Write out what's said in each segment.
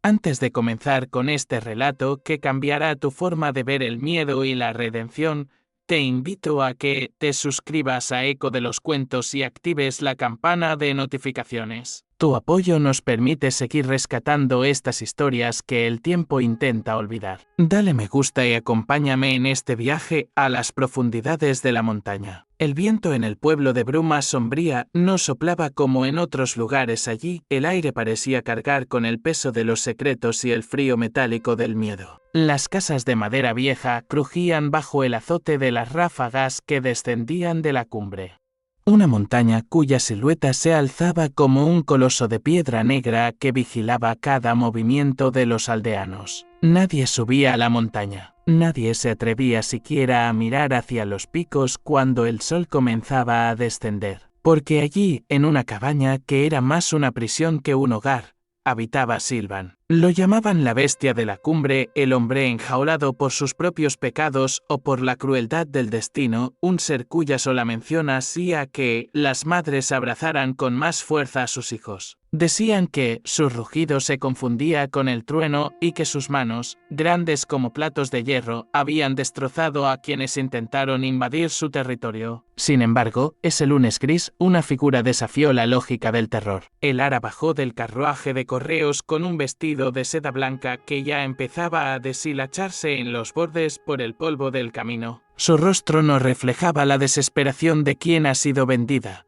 Antes de comenzar con este relato que cambiará tu forma de ver el miedo y la redención, te invito a que te suscribas a Eco de los Cuentos y actives la campana de notificaciones. Tu apoyo nos permite seguir rescatando estas historias que el tiempo intenta olvidar. Dale me gusta y acompáñame en este viaje a las profundidades de la montaña. El viento en el pueblo de Bruma Sombría no soplaba como en otros lugares allí, el aire parecía cargar con el peso de los secretos y el frío metálico del miedo. Las casas de madera vieja crujían bajo el azote de las ráfagas que descendían de la cumbre. Una montaña cuya silueta se alzaba como un coloso de piedra negra que vigilaba cada movimiento de los aldeanos. Nadie subía a la montaña. Nadie se atrevía siquiera a mirar hacia los picos cuando el sol comenzaba a descender, porque allí, en una cabaña que era más una prisión que un hogar, habitaba Silvan. Lo llamaban la bestia de la cumbre, el hombre enjaulado por sus propios pecados o por la crueldad del destino, un ser cuya sola mención hacía que las madres abrazaran con más fuerza a sus hijos. Decían que su rugido se confundía con el trueno y que sus manos, grandes como platos de hierro, habían destrozado a quienes intentaron invadir su territorio. Sin embargo, ese lunes gris, una figura desafió la lógica del terror. El ara bajó del carruaje de correos con un vestido de seda blanca que ya empezaba a deshilacharse en los bordes por el polvo del camino. Su rostro no reflejaba la desesperación de quien ha sido vendida,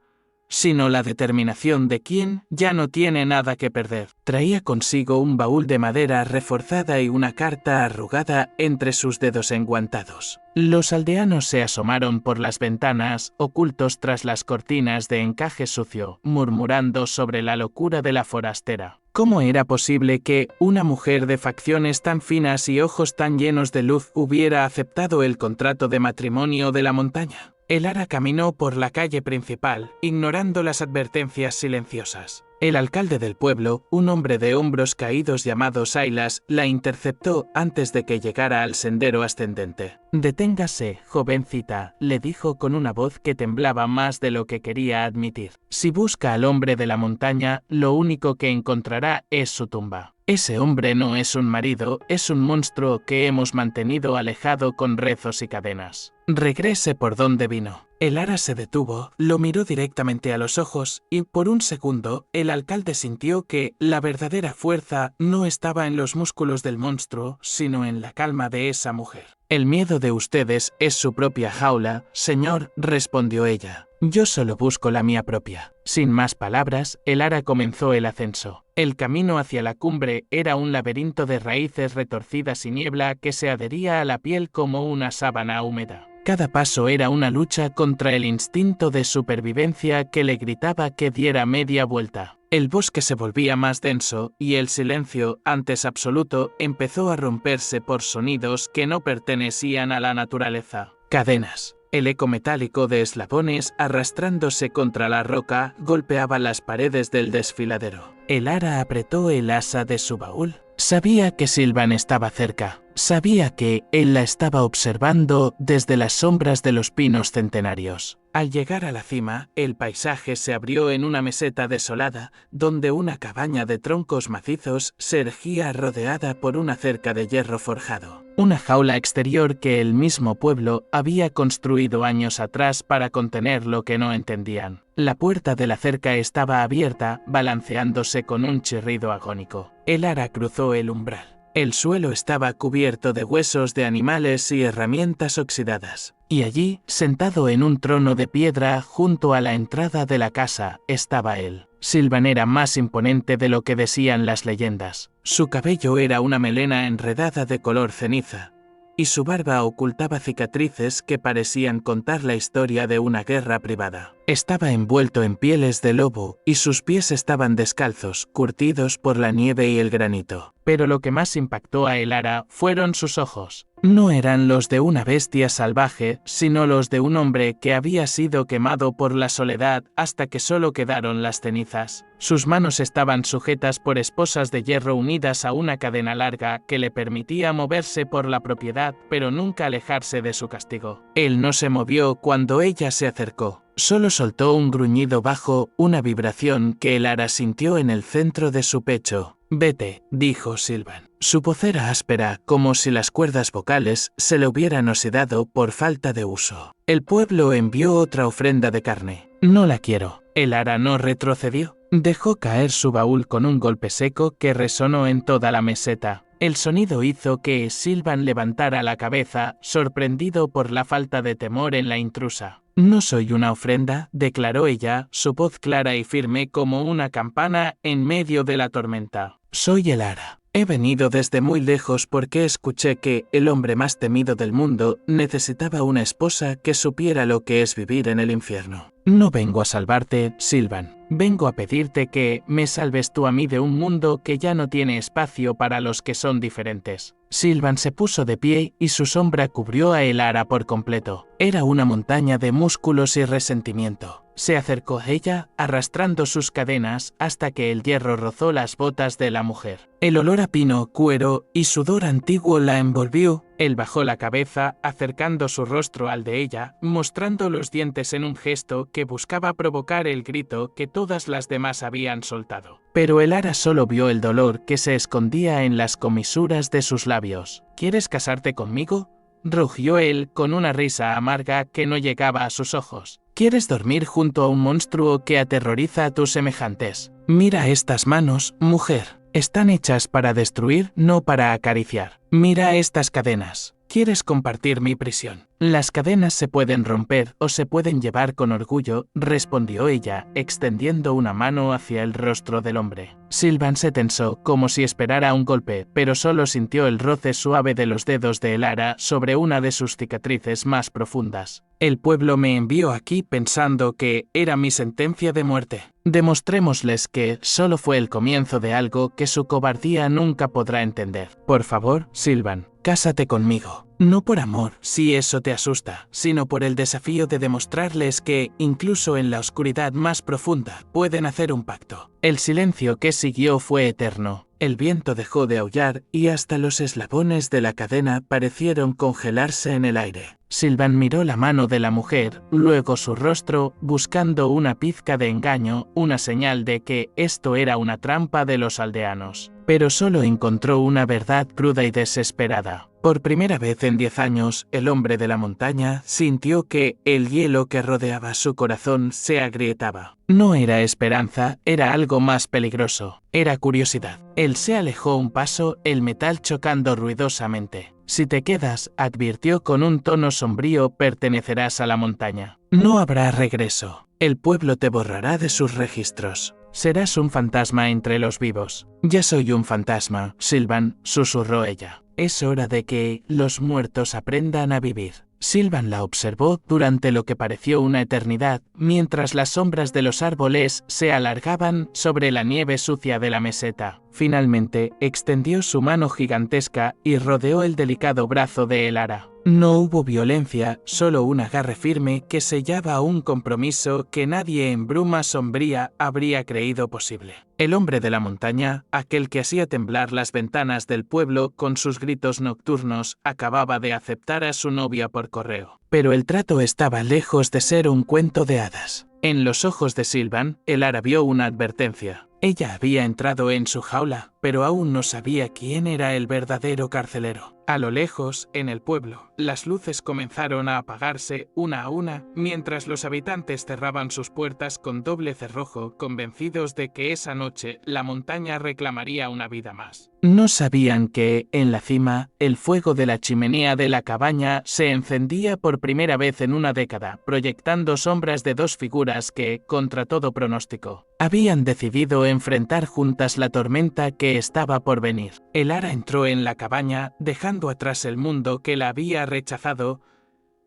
sino la determinación de quien ya no tiene nada que perder. Traía consigo un baúl de madera reforzada y una carta arrugada entre sus dedos enguantados. Los aldeanos se asomaron por las ventanas, ocultos tras las cortinas de encaje sucio, murmurando sobre la locura de la forastera. ¿Cómo era posible que una mujer de facciones tan finas y ojos tan llenos de luz hubiera aceptado el contrato de matrimonio de la montaña? El ara caminó por la calle principal, ignorando las advertencias silenciosas. El alcalde del pueblo, un hombre de hombros caídos llamado Silas, la interceptó antes de que llegara al sendero ascendente. «Deténgase, jovencita», le dijo con una voz que temblaba más de lo que quería admitir. «Si busca al hombre de la montaña, lo único que encontrará es su tumba. Ese hombre no es un marido, es un monstruo que hemos mantenido alejado con rezos y cadenas. Regrese por donde vino». El ara se detuvo, lo miró directamente a los ojos y por un segundo el alcalde sintió que la verdadera fuerza no estaba en los músculos del monstruo, sino en la calma de esa mujer. «El miedo de ustedes es su propia jaula, señor», respondió ella. «Yo solo busco la mía propia». Sin más palabras, el ara comenzó el ascenso. El camino hacia la cumbre era un laberinto de raíces retorcidas y niebla que se adhería a la piel como una sábana húmeda. Cada paso era una lucha contra el instinto de supervivencia que le gritaba que diera media vuelta. El bosque se volvía más denso y el silencio, antes absoluto, empezó a romperse por sonidos que no pertenecían a la naturaleza. Cadenas. El eco metálico de eslabones arrastrándose contra la roca golpeaba las paredes del desfiladero. El ara apretó el asa de su baúl. Sabía que Silvan estaba cerca. Sabía que él la estaba observando desde las sombras de los pinos centenarios. Al llegar a la cima, el paisaje se abrió en una meseta desolada, donde una cabaña de troncos macizos se erguía rodeada por una cerca de hierro forjado. Una jaula exterior que el mismo pueblo había construido años atrás para contener lo que no entendían. La puerta de la cerca estaba abierta, balanceándose con un chirrido agónico. El ara cruzó el umbral. El suelo estaba cubierto de huesos de animales y herramientas oxidadas. Y allí, sentado en un trono de piedra junto a la entrada de la casa, estaba él. Silvan era más imponente de lo que decían las leyendas. Su cabello era una melena enredada de color ceniza, y su barba ocultaba cicatrices que parecían contar la historia de una guerra privada. Estaba envuelto en pieles de lobo y sus pies estaban descalzos, curtidos por la nieve y el granito. Pero lo que más impactó a el ara fueron sus ojos. No eran los de una bestia salvaje, sino los de un hombre que había sido quemado por la soledad hasta que solo quedaron las cenizas. Sus manos estaban sujetas por esposas de hierro unidas a una cadena larga que le permitía moverse por la propiedad, pero nunca alejarse de su castigo. Él no se movió cuando ella se acercó. Solo soltó un gruñido bajo, una vibración que el ara sintió en el centro de su pecho. Vete, dijo Sylvan. Su voz era áspera, como si las cuerdas vocales se le hubieran oxidado por falta de uso. El pueblo envió otra ofrenda de carne. No la quiero. El ara no retrocedió. Dejó caer su baúl con un golpe seco que resonó en toda la meseta. El sonido hizo que Sylvan levantara la cabeza, sorprendido por la falta de temor en la intrusa. No soy una ofrenda, declaró ella, su voz clara y firme como una campana en medio de la tormenta. Soy el ara. He venido desde muy lejos porque escuché que el hombre más temido del mundo necesitaba una esposa que supiera lo que es vivir en el infierno. No vengo a salvarte, Sylvan. Vengo a pedirte que me salves tú a mí de un mundo que ya no tiene espacio para los que son diferentes. Sylvan se puso de pie y su sombra cubrió a el ara por completo. Era una montaña de músculos y resentimiento. Se acercó a ella, arrastrando sus cadenas hasta que el hierro rozó las botas de la mujer. El olor a pino, cuero y sudor antiguo la envolvió. Él bajó la cabeza, acercando su rostro al de ella, mostrando los dientes en un gesto que buscaba provocar el grito que todas las demás habían soltado. Pero el ara solo vio el dolor que se escondía en las comisuras de sus labios. ¿Quieres casarte conmigo?, rugió él con una risa amarga que no llegaba a sus ojos. ¿Quieres dormir junto a un monstruo que aterroriza a tus semejantes? Mira estas manos, mujer. Están hechas para destruir, no para acariciar. Mira estas cadenas. ¿Quieres compartir mi prisión? Las cadenas se pueden romper o se pueden llevar con orgullo, respondió ella, extendiendo una mano hacia el rostro del hombre. Sylvan se tensó como si esperara un golpe, pero solo sintió el roce suave de los dedos de el ara sobre una de sus cicatrices más profundas. El pueblo me envió aquí pensando que era mi sentencia de muerte. Demostrémosles que solo fue el comienzo de algo que su cobardía nunca podrá entender. Por favor, Sylvan, cásate conmigo. No por amor, si eso te asusta, sino por el desafío de demostrarles que, incluso en la oscuridad más profunda, pueden hacer un pacto. El silencio que siguió fue eterno. El viento dejó de aullar y hasta los eslabones de la cadena parecieron congelarse en el aire. Sylvan miró la mano de la mujer, luego su rostro, buscando una pizca de engaño, una señal de que esto era una trampa de los aldeanos. Pero solo encontró una verdad cruda y desesperada. Por primera vez en 10 años, el hombre de la montaña sintió que el hielo que rodeaba su corazón se agrietaba. No era esperanza, era algo más peligroso. Era curiosidad. Él se alejó un paso, el metal chocando ruidosamente. Si te quedas, advirtió con un tono sombrío, pertenecerás a la montaña. No habrá regreso. El pueblo te borrará de sus registros. Serás un fantasma entre los vivos. Ya soy un fantasma, Sylvan, susurró ella. Es hora de que los muertos aprendan a vivir. Sylvan la observó durante lo que pareció una eternidad, mientras las sombras de los árboles se alargaban sobre la nieve sucia de la meseta. Finalmente, extendió su mano gigantesca y rodeó el delicado brazo de el ara. No hubo violencia, solo un agarre firme que sellaba un compromiso que nadie en bruma sombría habría creído posible. El hombre de la montaña, aquel que hacía temblar las ventanas del pueblo con sus gritos nocturnos, acababa de aceptar a su novia por correo. Pero el trato estaba lejos de ser un cuento de hadas. En los ojos de Sylvan, el ara vio una advertencia. Ella había entrado en su jaula, pero aún no sabía quién era el verdadero carcelero. A lo lejos, en el pueblo, las luces comenzaron a apagarse una a una, mientras los habitantes cerraban sus puertas con doble cerrojo, convencidos de que esa noche la montaña reclamaría una vida más. No sabían que, en la cima, el fuego de la chimenea de la cabaña se encendía por primera vez en una década, proyectando sombras de dos figuras que, contra todo pronóstico, habían decidido enfrentar juntas la tormenta que estaba por venir. El ara entró en la cabaña, dejando atrás el mundo que la había rechazado,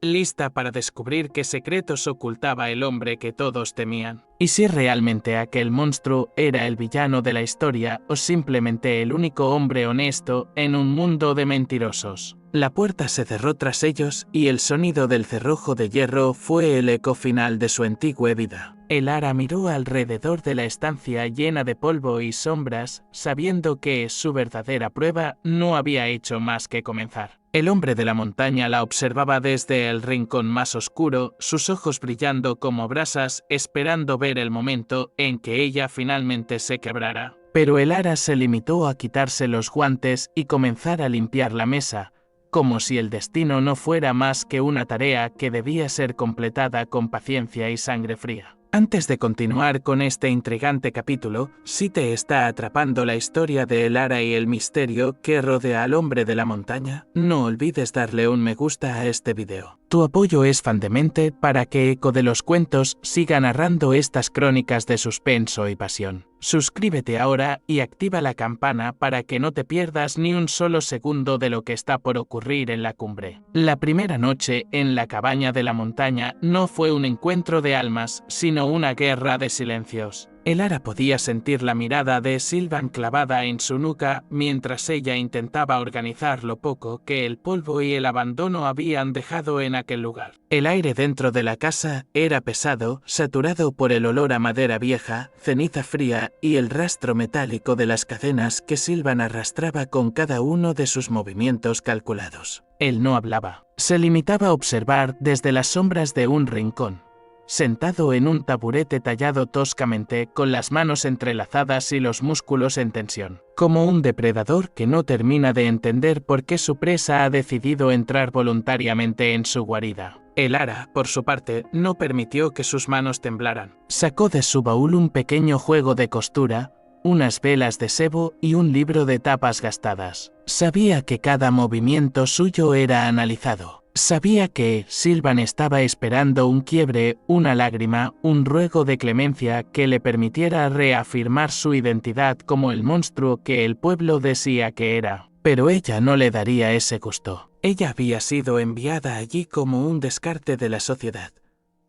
lista para descubrir qué secretos ocultaba el hombre que todos temían. Y si realmente aquel monstruo era el villano de la historia o simplemente el único hombre honesto en un mundo de mentirosos. La puerta se cerró tras ellos y el sonido del cerrojo de hierro fue el eco final de su antigua vida. El ara miró alrededor de la estancia llena de polvo y sombras, sabiendo que su verdadera prueba no había hecho más que comenzar. El hombre de la montaña la observaba desde el rincón más oscuro, sus ojos brillando como brasas, esperando ver el momento en que ella finalmente se quebrara. Pero Elara se limitó a quitarse los guantes y comenzar a limpiar la mesa, como si el destino no fuera más que una tarea que debía ser completada con paciencia y sangre fría. Antes de continuar con este intrigante capítulo, si te está atrapando la historia de Elara y el misterio que rodea al hombre de la montaña, no olvides darle un me gusta a este video. Tu apoyo es fundamental para que Eco de los Cuentos siga narrando estas crónicas de suspenso y pasión. Suscríbete ahora y activa la campana para que no te pierdas ni un solo segundo de lo que está por ocurrir en la cumbre. La primera noche en la cabaña de la montaña no fue un encuentro de almas, sino una guerra de silencios. Elara podía sentir la mirada de Sylvan clavada en su nuca mientras ella intentaba organizar lo poco que el polvo y el abandono habían dejado en aquel lugar. El aire dentro de la casa era pesado, saturado por el olor a madera vieja, ceniza fría y el rastro metálico de las cadenas que Sylvan arrastraba con cada uno de sus movimientos calculados. Él no hablaba. Se limitaba a observar desde las sombras de un rincón. Sentado en un taburete tallado toscamente, con las manos entrelazadas y los músculos en tensión, como un depredador que no termina de entender por qué su presa ha decidido entrar voluntariamente en su guarida. Elara, por su parte, no permitió que sus manos temblaran. Sacó de su baúl un pequeño juego de costura, unas velas de sebo y un libro de tapas gastadas. Sabía que cada movimiento suyo era analizado. Sabía que Sylvan estaba esperando un quiebre, una lágrima, un ruego de clemencia que le permitiera reafirmar su identidad como el monstruo que el pueblo decía que era. Pero ella no le daría ese gusto. Ella había sido enviada allí como un descarte de la sociedad.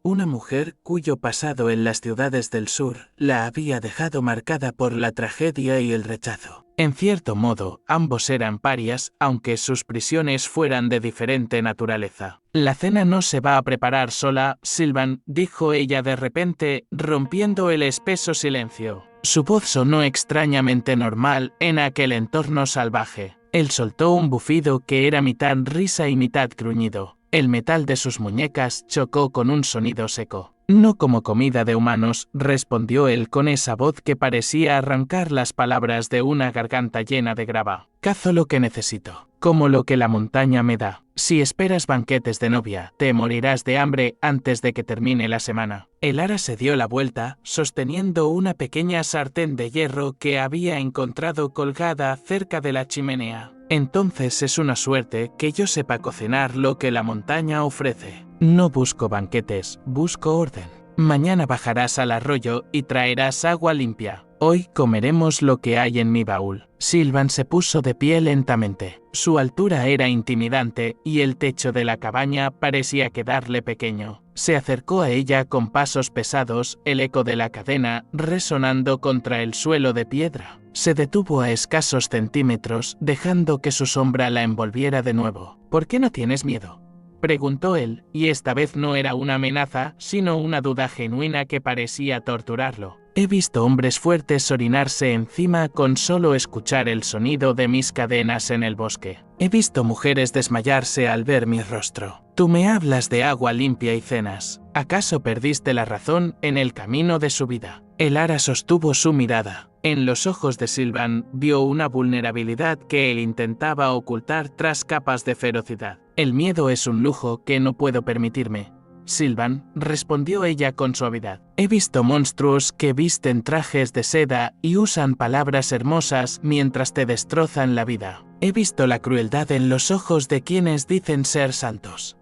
Una mujer cuyo pasado en las ciudades del sur la había dejado marcada por la tragedia y el rechazo. En cierto modo, ambos eran parias, aunque sus prisiones fueran de diferente naturaleza. La cena no se va a preparar sola, Sylvan, dijo ella de repente, rompiendo el espeso silencio. Su voz sonó extrañamente normal en aquel entorno salvaje. Él soltó un bufido que era mitad risa y mitad gruñido. El metal de sus muñecas chocó con un sonido seco. No como comida de humanos, respondió él con esa voz que parecía arrancar las palabras de una garganta llena de grava. Cazo lo que necesito, como lo que la montaña me da. Si esperas banquetes de novia, te morirás de hambre antes de que termine la semana. Elara se dio la vuelta, sosteniendo una pequeña sartén de hierro que había encontrado colgada cerca de la chimenea. Entonces es una suerte que yo sepa cocinar lo que la montaña ofrece. No busco banquetes, busco orden. Mañana bajarás al arroyo y traerás agua limpia. Hoy comeremos lo que hay en mi baúl. Sylvan se puso de pie lentamente. Su altura era intimidante y el techo de la cabaña parecía quedarle pequeño. Se acercó a ella con pasos pesados, el eco de la cadena resonando contra el suelo de piedra. Se detuvo a escasos centímetros, dejando que su sombra la envolviera de nuevo. ¿Por qué no tienes miedo?, preguntó él, y esta vez no era una amenaza, sino una duda genuina que parecía torturarlo. He visto hombres fuertes orinarse encima con solo escuchar el sonido de mis cadenas en el bosque. He visto mujeres desmayarse al ver mi rostro. Tú me hablas de agua limpia y cenas. ¿Acaso perdiste la razón en el camino de su vida? Elara sostuvo su mirada. En los ojos de Sylvan vio una vulnerabilidad que él intentaba ocultar tras capas de ferocidad. El miedo es un lujo que no puedo permitirme, Sylvan, respondió ella con suavidad. He visto monstruos que visten trajes de seda y usan palabras hermosas mientras te destrozan la vida. He visto la crueldad en los ojos de quienes dicen ser santos.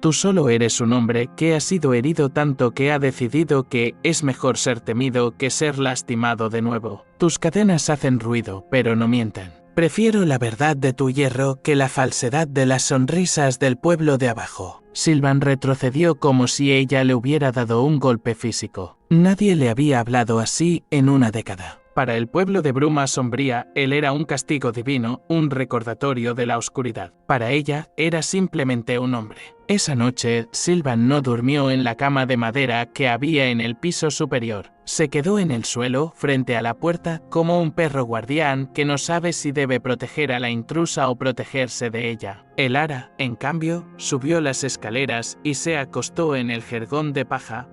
Tú solo eres un hombre que ha sido herido tanto que ha decidido que es mejor ser temido que ser lastimado de nuevo. Tus cadenas hacen ruido, pero no mienten. Prefiero la verdad de tu hierro que la falsedad de las sonrisas del pueblo de abajo. Sylvan retrocedió como si ella le hubiera dado un golpe físico. Nadie le había hablado así en una década. Para el pueblo de bruma sombría, él era un castigo divino, un recordatorio de la oscuridad. Para ella, era simplemente un hombre. Esa noche, Sylvan no durmió en la cama de madera que había en el piso superior. Se quedó en el suelo, frente a la puerta, como un perro guardián que no sabe si debe proteger a la intrusa o protegerse de ella. Elara, en cambio, subió las escaleras y se acostó en el jergón de paja,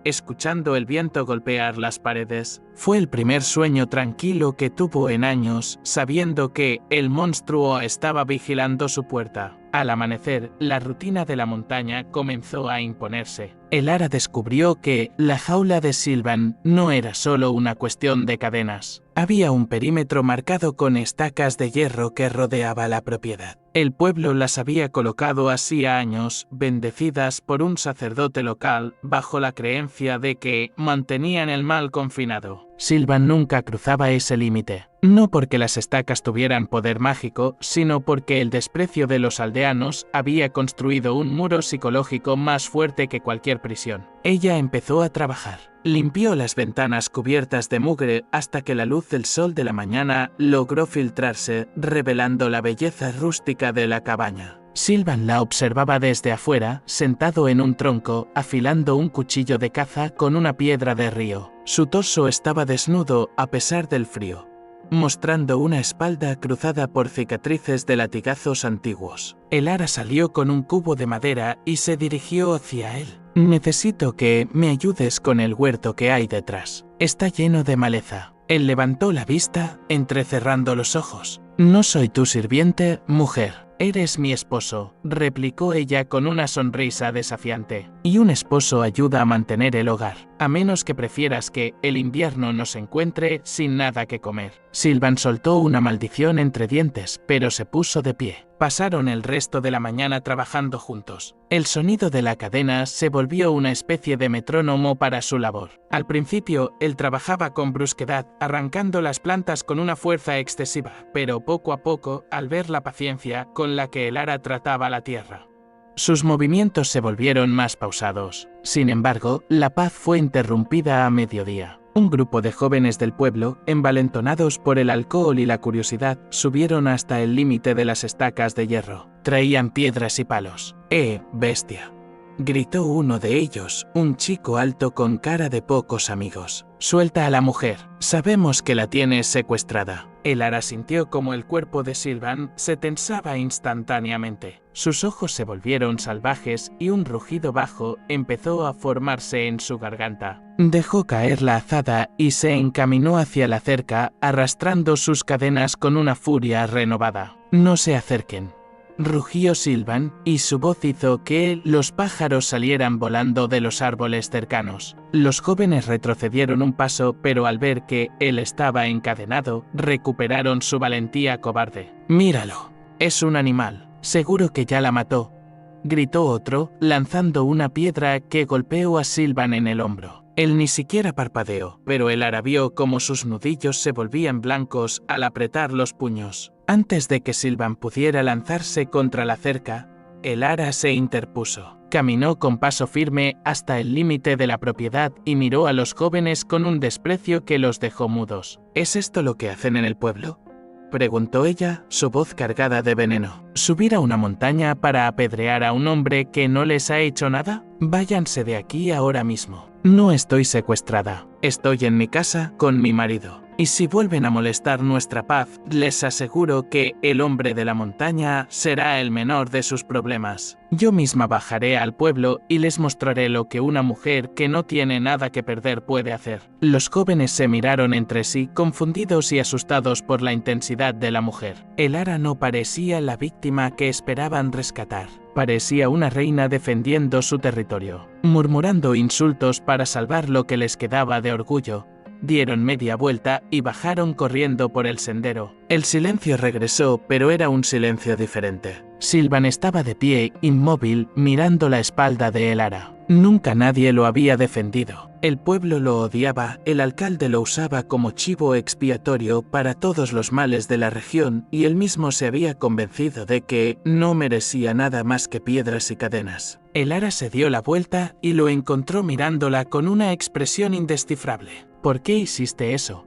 escuchando el viento golpear las paredes. Fue el primer sueño tranquilo que tuvo en años, sabiendo que el monstruo estaba vigilando su puerta. Al amanecer, la rutina de la montaña comenzó a imponerse. Elara descubrió que la jaula de Sylvan no era solo una cuestión de cadenas. Había un perímetro marcado con estacas de hierro que rodeaba la propiedad. El pueblo las había colocado hacía años, bendecidas por un sacerdote local, bajo la creencia de que mantenían el mal confinado. Sylvan nunca cruzaba ese límite. No porque las estacas tuvieran poder mágico, sino porque el desprecio de los aldeanos había construido un muro psicológico más fuerte que cualquier prisión. Ella empezó a trabajar. Limpió las ventanas cubiertas de mugre hasta que la luz del sol de la mañana logró filtrarse, revelando la belleza rústica de la cabaña. Sylvan la observaba desde afuera, sentado en un tronco, afilando un cuchillo de caza con una piedra de río. Su torso estaba desnudo a pesar del frío, mostrando una espalda cruzada por cicatrices de latigazos antiguos. Elara salió con un cubo de madera y se dirigió hacia él. «Necesito que me ayudes con el huerto que hay detrás. Está lleno de maleza». Él levantó la vista, entrecerrando los ojos. «No soy tu sirviente, mujer. Eres mi esposo», replicó ella con una sonrisa desafiante. «Y un esposo ayuda a mantener el hogar, a menos que prefieras que el invierno nos encuentre sin nada que comer». Sylvan soltó una maldición entre dientes, pero se puso de pie. Pasaron el resto de la mañana trabajando juntos. El sonido de la cadena se volvió una especie de metrónomo para su labor. Al principio, él trabajaba con brusquedad, arrancando las plantas con una fuerza excesiva, pero poco a poco, al ver la paciencia con la que Elara trataba la tierra, sus movimientos se volvieron más pausados. Sin embargo, la paz fue interrumpida a mediodía. Un grupo de jóvenes del pueblo, envalentonados por el alcohol y la curiosidad, subieron hasta el límite de las estacas de hierro. Traían piedras y palos. Bestia!, gritó uno de ellos, un chico alto con cara de pocos amigos. «Suelta a la mujer. Sabemos que la tienes secuestrada». Elara sintió como el cuerpo de Sylvan se tensaba instantáneamente. Sus ojos se volvieron salvajes y un rugido bajo empezó a formarse en su garganta. Dejó caer la azada y se encaminó hacia la cerca, arrastrando sus cadenas con una furia renovada. «No se acerquen», rugió Sylvan, y su voz hizo que los pájaros salieran volando de los árboles cercanos. Los jóvenes retrocedieron un paso, pero al ver que él estaba encadenado, recuperaron su valentía cobarde. «Míralo. Es un animal. Seguro que ya la mató», gritó otro, lanzando una piedra que golpeó a Sylvan en el hombro. Él ni siquiera parpadeó, pero Elara vio cómo sus nudillos se volvían blancos al apretar los puños. Antes de que Sylvan pudiera lanzarse contra la cerca, Elara se interpuso. Caminó con paso firme hasta el límite de la propiedad y miró a los jóvenes con un desprecio que los dejó mudos. «¿Es esto lo que hacen en el pueblo?», preguntó ella, su voz cargada de veneno. «¿Subir a una montaña para apedrear a un hombre que no les ha hecho nada? Váyanse de aquí ahora mismo. No estoy secuestrada. Estoy en mi casa con mi marido. Y si vuelven a molestar nuestra paz, les aseguro que el hombre de la montaña será el menor de sus problemas. Yo misma bajaré al pueblo y les mostraré lo que una mujer que no tiene nada que perder puede hacer». Los jóvenes se miraron entre sí, confundidos y asustados por la intensidad de la mujer. Elara no parecía la víctima que esperaban rescatar. Parecía una reina defendiendo su territorio. Murmurando insultos para salvar lo que les quedaba de orgullo, dieron media vuelta y bajaron corriendo por el sendero. El silencio regresó, pero era un silencio diferente. Sylvan estaba de pie, inmóvil, mirando la espalda de Elara. Nunca nadie lo había defendido. El pueblo lo odiaba, el alcalde lo usaba como chivo expiatorio para todos los males de la región y él mismo se había convencido de que no merecía nada más que piedras y cadenas. Elara se dio la vuelta y lo encontró mirándola con una expresión indescifrable. «¿Por qué hiciste eso?»,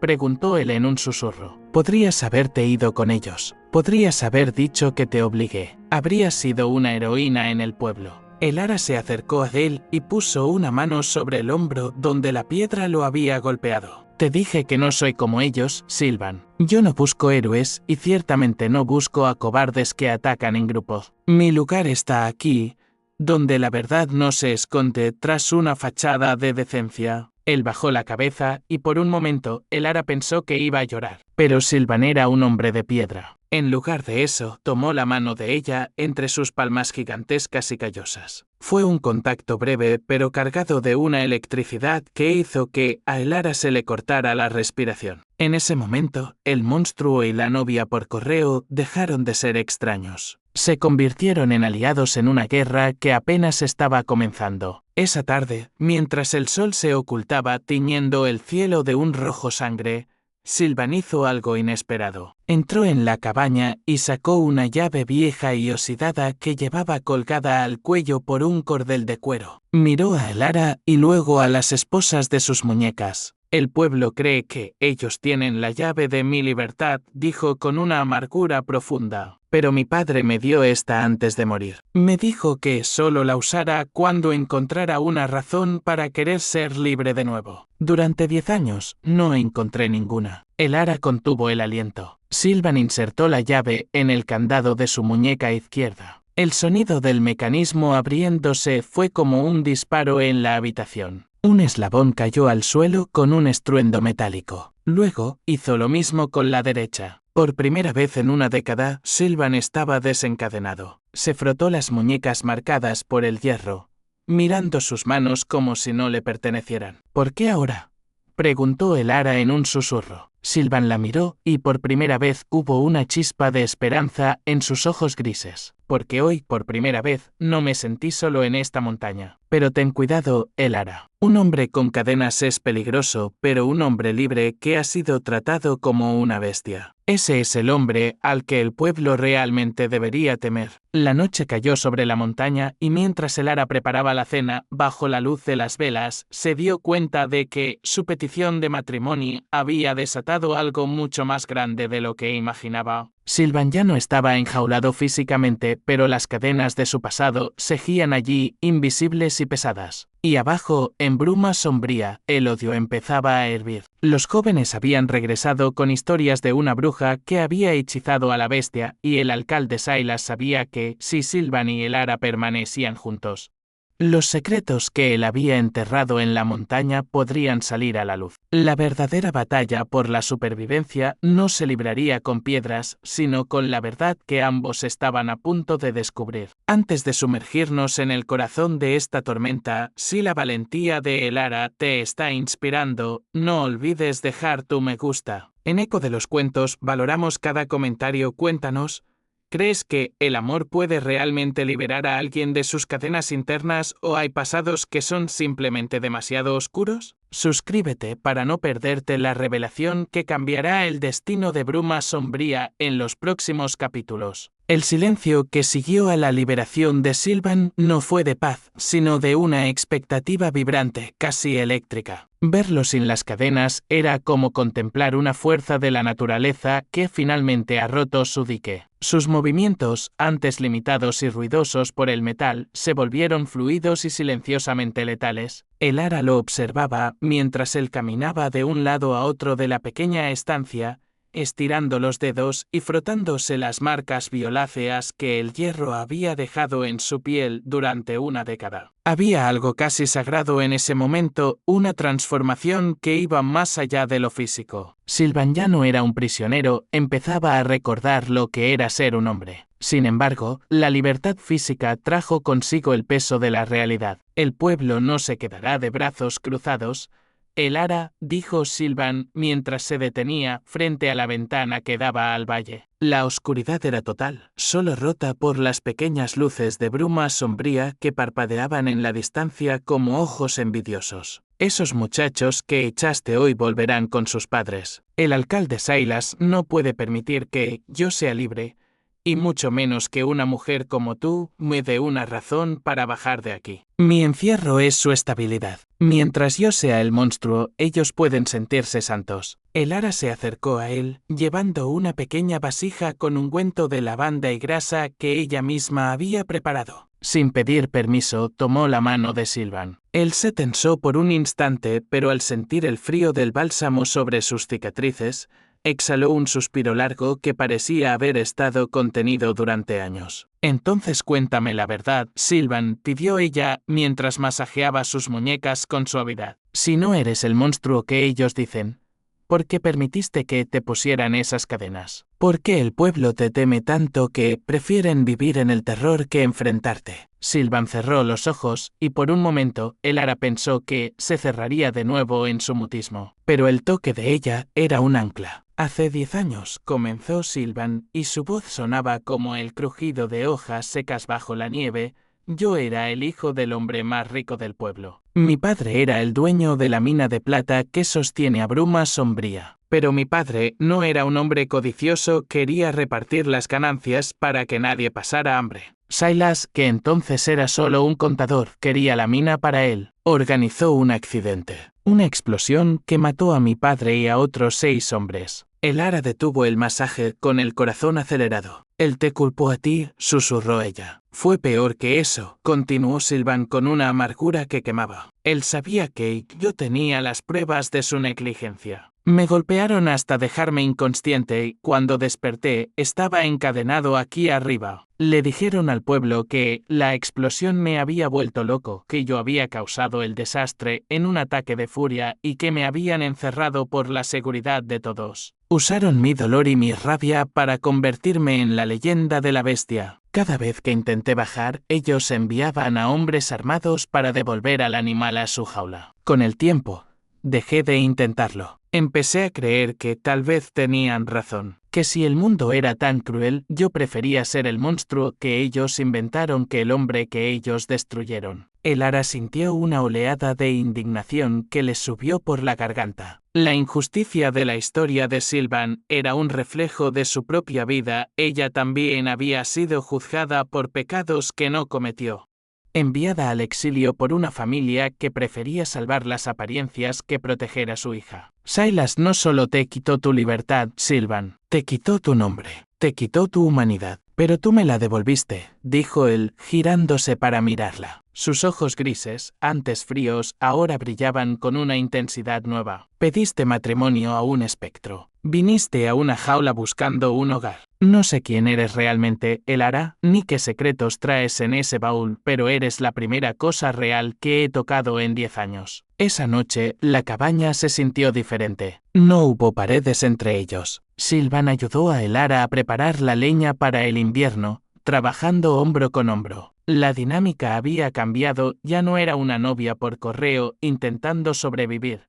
preguntó él en un susurro. «Podrías haberte ido con ellos. Podrías haber dicho que te obligué. Habrías sido una heroína en el pueblo». Elara se acercó a él y puso una mano sobre el hombro donde la piedra lo había golpeado. «Te dije que no soy como ellos, Sylvan. Yo no busco héroes y ciertamente no busco a cobardes que atacan en grupo. Mi lugar está aquí, donde la verdad no se esconde tras una fachada de decencia». Él bajó la cabeza y por un momento Elara pensó que iba a llorar. Pero Sylvan era un hombre de piedra. En lugar de eso, tomó la mano de ella entre sus palmas gigantescas y callosas. Fue un contacto breve pero cargado de una electricidad que hizo que a Elara se le cortara la respiración. En ese momento, el monstruo y la novia por correo dejaron de ser extraños. Se convirtieron en aliados en una guerra que apenas estaba comenzando. Esa tarde, mientras el sol se ocultaba tiñendo el cielo de un rojo sangre, Sylvan hizo algo inesperado. Entró en la cabaña y sacó una llave vieja y oxidada que llevaba colgada al cuello por un cordel de cuero. Miró a Elara y luego a las esposas de sus muñecas. El pueblo cree que ellos tienen la llave de mi libertad, dijo con una amargura profunda. Pero mi padre me dio esta antes de morir. Me dijo que solo la usara cuando encontrara una razón para querer ser libre de nuevo. Durante 10 años no encontré ninguna. Elara contuvo el aliento. Sylvan insertó la llave en el candado de su muñeca izquierda. El sonido del mecanismo abriéndose fue como un disparo en la habitación. Un eslabón cayó al suelo con un estruendo metálico. Luego, hizo lo mismo con la derecha. Por primera vez en una década, Sylvan estaba desencadenado. Se frotó las muñecas marcadas por el hierro, mirando sus manos como si no le pertenecieran. ¿Por qué ahora?, preguntó Elara en un susurro. Sylvan la miró y por primera vez hubo una chispa de esperanza en sus ojos grises. Porque hoy, por primera vez, no me sentí solo en esta montaña. Pero ten cuidado, Elara. Un hombre con cadenas es peligroso, pero un hombre libre que ha sido tratado como una bestia. Ese es el hombre al que el pueblo realmente debería temer. La noche cayó sobre la montaña y mientras Elara preparaba la cena, bajo la luz de las velas, se dio cuenta de que su petición de matrimonio había desatado algo mucho más grande de lo que imaginaba. Sylvan ya no estaba enjaulado físicamente, pero las cadenas de su pasado seguían allí, invisibles y pesadas. Y abajo, en bruma sombría, el odio empezaba a hervir. Los jóvenes habían regresado con historias de una bruja que había hechizado a la bestia, y el alcalde Silas sabía que, si Sylvan y Elara permanecían juntos, los secretos que él había enterrado en la montaña podrían salir a la luz. La verdadera batalla por la supervivencia no se libraría con piedras, sino con la verdad que ambos estaban a punto de descubrir. Antes de sumergirnos en el corazón de esta tormenta, si la valentía de Elara te está inspirando, no olvides dejar tu me gusta. En Eco de los Cuentos valoramos cada comentario. Cuéntanos, ¿crees que el amor puede realmente liberar a alguien de sus cadenas internas o hay pasados que son simplemente demasiado oscuros? Suscríbete para no perderte la revelación que cambiará el destino de Bruma Sombría en los próximos capítulos. El silencio que siguió a la liberación de Sylvan no fue de paz, sino de una expectativa vibrante, casi eléctrica. Verlo sin las cadenas era como contemplar una fuerza de la naturaleza que finalmente ha roto su dique. Sus movimientos, antes limitados y ruidosos por el metal, se volvieron fluidos y silenciosamente letales. Elara lo observaba mientras él caminaba de un lado a otro de la pequeña estancia, estirando los dedos y frotándose las marcas violáceas que el hierro había dejado en su piel durante una década. Había algo casi sagrado en ese momento, una transformación que iba más allá de lo físico. Sylvan ya no era un prisionero, empezaba a recordar lo que era ser un hombre. Sin embargo, la libertad física trajo consigo el peso de la realidad. El pueblo no se quedará de brazos cruzados. Elara, dijo Sylvan mientras se detenía frente a la ventana que daba al valle. La oscuridad era total, solo rota por las pequeñas luces de bruma sombría que parpadeaban en la distancia como ojos envidiosos. Esos muchachos que echaste hoy volverán con sus padres. El alcalde Silas no puede permitir que yo sea libre, y mucho menos que una mujer como tú me dé una razón para bajar de aquí. Mi encierro es su estabilidad. Mientras yo sea el monstruo, ellos pueden sentirse santos. Elara se acercó a él, llevando una pequeña vasija con ungüento de lavanda y grasa que ella misma había preparado. Sin pedir permiso, tomó la mano de Sylvan. Él se tensó por un instante, pero al sentir el frío del bálsamo sobre sus cicatrices, exhaló un suspiro largo que parecía haber estado contenido durante años. Entonces cuéntame la verdad, Sylvan, pidió ella mientras masajeaba sus muñecas con suavidad. Si no eres el monstruo que ellos dicen, ¿por qué permitiste que te pusieran esas cadenas? ¿Por qué el pueblo te teme tanto que prefieren vivir en el terror que enfrentarte? Sylvan cerró los ojos y por un momento Elara pensó que se cerraría de nuevo en su mutismo. Pero el toque de ella era un ancla. Hace 10 años, comenzó Sylvan, y su voz sonaba como el crujido de hojas secas bajo la nieve. Yo era el hijo del hombre más rico del pueblo. Mi padre era el dueño de la mina de plata que sostiene a Bruma Sombría. Pero mi padre no era un hombre codicioso, quería repartir las ganancias para que nadie pasara hambre. Silas, que entonces era solo un contador, quería la mina para él. Organizó un accidente. Una explosión que mató a mi padre y a otros 6 hombres. Elara detuvo el masaje con el corazón acelerado. Él te culpó a ti, susurró ella. Fue peor que eso, continuó Sylvan con una amargura que quemaba. Él sabía que yo tenía las pruebas de su negligencia. Me golpearon hasta dejarme inconsciente y cuando desperté estaba encadenado aquí arriba. Le dijeron al pueblo que la explosión me había vuelto loco, que yo había causado el desastre en un ataque de furia y que me habían encerrado por la seguridad de todos. Usaron mi dolor y mi rabia para convertirme en la leyenda de la bestia. Cada vez que intenté bajar, ellos enviaban a hombres armados para devolver al animal a su jaula. Con el tiempo, dejé de intentarlo. Empecé a creer que tal vez tenían razón, que si el mundo era tan cruel, yo prefería ser el monstruo que ellos inventaron que el hombre que ellos destruyeron. Elara sintió una oleada de indignación que le subió por la garganta. La injusticia de la historia de Sylvan era un reflejo de su propia vida. Ella también había sido juzgada por pecados que no cometió. Enviada al exilio por una familia que prefería salvar las apariencias que proteger a su hija. Silas no solo te quitó tu libertad, Sylvan, te quitó tu nombre, te quitó tu humanidad. Pero tú me la devolviste, dijo él, girándose para mirarla. Sus ojos grises, antes fríos, ahora brillaban con una intensidad nueva. Pediste matrimonio a un espectro. Viniste a una jaula buscando un hogar. No sé quién eres realmente, Elara, ni qué secretos traes en ese baúl, pero eres la primera cosa real que he tocado en 10 años. Esa noche, la cabaña se sintió diferente. No hubo paredes entre ellos. Sylvan ayudó a Elara a preparar la leña para el invierno, trabajando hombro con hombro. La dinámica había cambiado, ya no era una novia por correo intentando sobrevivir.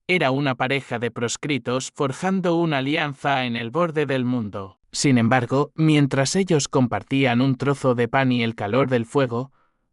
Era una pareja de proscritos forjando una alianza en el borde del mundo. Sin embargo, mientras ellos compartían un trozo de pan y el calor del fuego,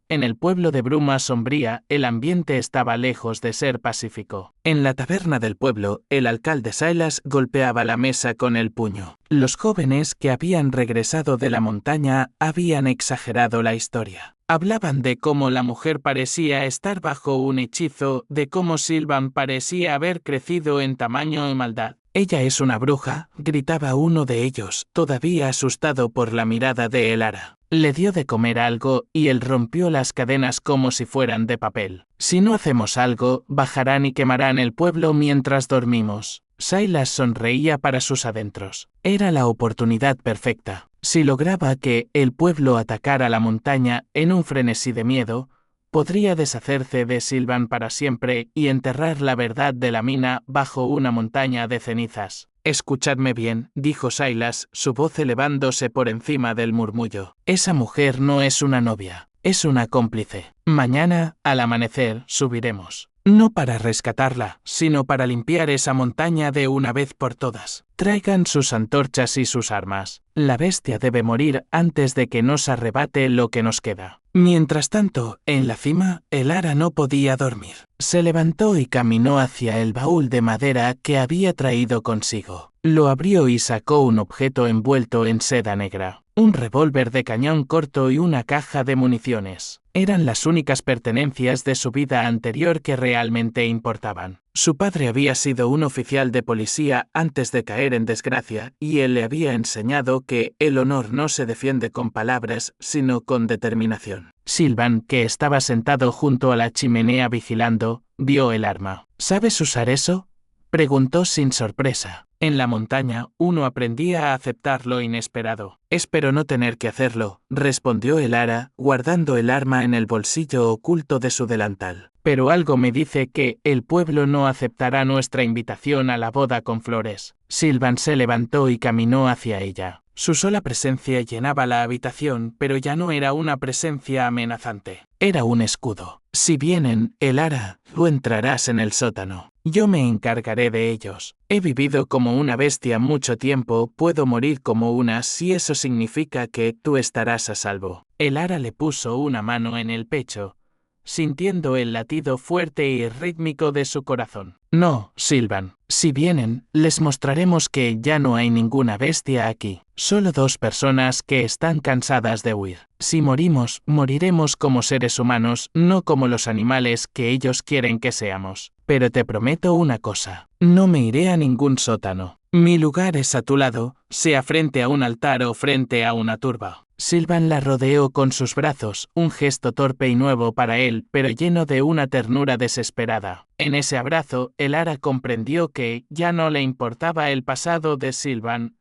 en el pueblo de Bruma Sombría el ambiente estaba lejos de ser pacífico. En la taberna del pueblo, el alcalde Silas golpeaba la mesa con el puño. Los jóvenes que habían regresado de la montaña habían exagerado la historia. Hablaban de cómo la mujer parecía estar bajo un hechizo, de cómo Sylvan parecía haber crecido en tamaño y maldad. «Ella es una bruja», gritaba uno de ellos, todavía asustado por la mirada de Elara. Le dio de comer algo y él rompió las cadenas como si fueran de papel. «Si no hacemos algo, bajarán y quemarán el pueblo mientras dormimos». Silas sonreía para sus adentros. Era la oportunidad perfecta. Si lograba que el pueblo atacara la montaña en un frenesí de miedo, podría deshacerse de Sylvan para siempre y enterrar la verdad de la mina bajo una montaña de cenizas. «Escuchadme bien», dijo Silas, su voz elevándose por encima del murmullo. «Esa mujer no es una novia, es una cómplice. Mañana, al amanecer, subiremos. No para rescatarla, sino para limpiar esa montaña de una vez por todas. Traigan sus antorchas y sus armas. La bestia debe morir antes de que nos arrebate lo que nos queda». Mientras tanto, en la cima, Elara no podía dormir. Se levantó y caminó hacia el baúl de madera que había traído consigo. Lo abrió y sacó un objeto envuelto en seda negra. Un revólver de cañón corto y una caja de municiones. Eran las únicas pertenencias de su vida anterior que realmente importaban. Su padre había sido un oficial de policía antes de caer en desgracia, y él le había enseñado que el honor no se defiende con palabras, sino con determinación. Sylvan, que estaba sentado junto a la chimenea vigilando, vio el arma. «¿Sabes usar eso?», preguntó sin sorpresa. En la montaña, uno aprendía a aceptar lo inesperado. Espero no tener que hacerlo, respondió Elara, guardando el arma en el bolsillo oculto de su delantal. Pero algo me dice que el pueblo no aceptará nuestra invitación a la boda con flores. Sylvan se levantó y caminó hacia ella. Su sola presencia llenaba la habitación, pero ya no era una presencia amenazante. Era un escudo. Si vienen, Elara, tú entrarás en el sótano. Yo me encargaré de ellos. He vivido como una bestia mucho tiempo, puedo morir como una si eso significa que tú estarás a salvo. Elara le puso una mano en el pecho, sintiendo el latido fuerte y rítmico de su corazón. No, Sylvan. Si vienen, les mostraremos que ya no hay ninguna bestia aquí. Solo dos personas que están cansadas de huir. Si morimos, moriremos como seres humanos, no como los animales que ellos quieren que seamos. Pero te prometo una cosa. No me iré a ningún sótano. Mi lugar es a tu lado, sea frente a un altar o frente a una turba. Sylvan la rodeó con sus brazos, un gesto torpe y nuevo para él, pero lleno de una ternura desesperada. En ese abrazo, Elara comprendió que ya no le importaba el pasado de Sylvan,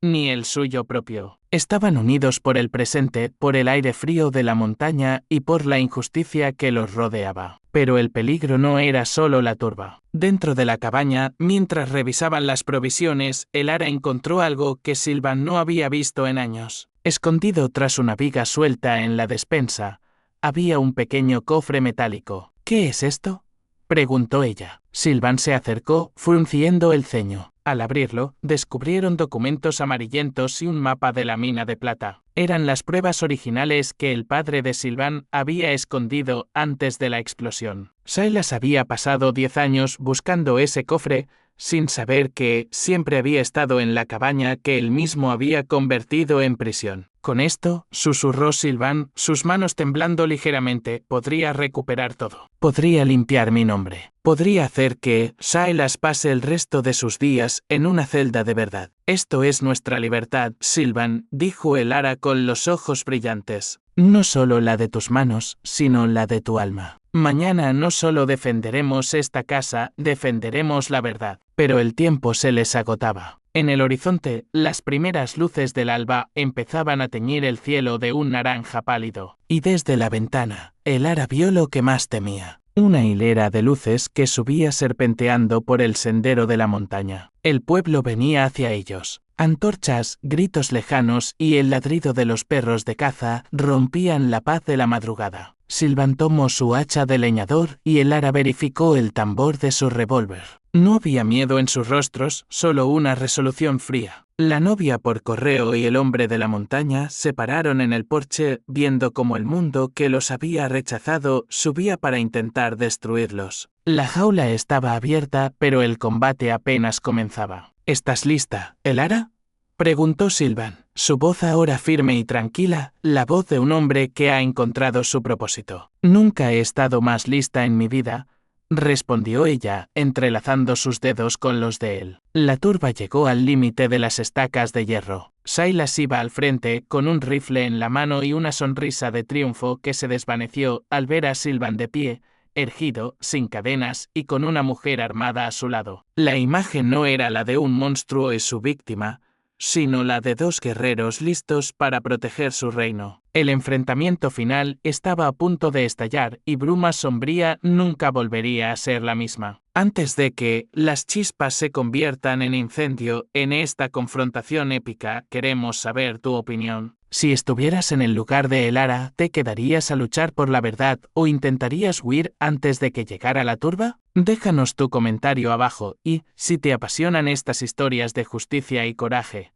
ni el suyo propio. Estaban unidos por el presente, por el aire frío de la montaña y por la injusticia que los rodeaba. Pero el peligro no era solo la turba. Dentro de la cabaña, mientras revisaban las provisiones, Elara encontró algo que Sylvan no había visto en años. Escondido tras una viga suelta en la despensa, había un pequeño cofre metálico. ¿Qué es esto?, preguntó ella. Sylvan se acercó, frunciendo el ceño. Al abrirlo, descubrieron documentos amarillentos y un mapa de la mina de plata. Eran las pruebas originales que el padre de Sylvan había escondido antes de la explosión. Silas había pasado 10 años buscando ese cofre, sin saber que siempre había estado en la cabaña que él mismo había convertido en prisión. Con esto, susurró Sylvan, sus manos temblando ligeramente, podría recuperar todo. Podría limpiar mi nombre. Podría hacer que Silas pase el resto de sus días en una celda de verdad. Esto es nuestra libertad, Sylvan, dijo Elara con los ojos brillantes. No solo la de tus manos, sino la de tu alma. Mañana no solo defenderemos esta casa, defenderemos la verdad. Pero el tiempo se les agotaba. En el horizonte, las primeras luces del alba empezaban a teñir el cielo de un naranja pálido. Y desde la ventana, Elara vio lo que más temía. Una hilera de luces que subía serpenteando por el sendero de la montaña. El pueblo venía hacia ellos. Antorchas, gritos lejanos y el ladrido de los perros de caza rompían la paz de la madrugada. Sylvan tomó su hacha de leñador y Elara verificó el tambor de su revólver. No había miedo en sus rostros, solo una resolución fría. La novia por correo y el hombre de la montaña se pararon en el porche, viendo cómo el mundo que los había rechazado subía para intentar destruirlos. La jaula estaba abierta, pero el combate apenas comenzaba. ¿Estás lista, Elara?, preguntó Sylvan, su voz ahora firme y tranquila, la voz de un hombre que ha encontrado su propósito. Nunca he estado más lista en mi vida, respondió ella, entrelazando sus dedos con los de él. La turba llegó al límite de las estacas de hierro. Silas iba al frente, con un rifle en la mano y una sonrisa de triunfo que se desvaneció al ver a Sylvan de pie, erguido, sin cadenas y con una mujer armada a su lado. La imagen no era la de un monstruo y su víctima, sino la de dos guerreros listos para proteger su reino. El enfrentamiento final estaba a punto de estallar y Bruma Sombría nunca volvería a ser la misma. Antes de que las chispas se conviertan en incendio en esta confrontación épica, queremos saber tu opinión. Si estuvieras en el lugar de Elara, ¿te quedarías a luchar por la verdad o intentarías huir antes de que llegara la turba? Déjanos tu comentario abajo y, si te apasionan estas historias de justicia y coraje,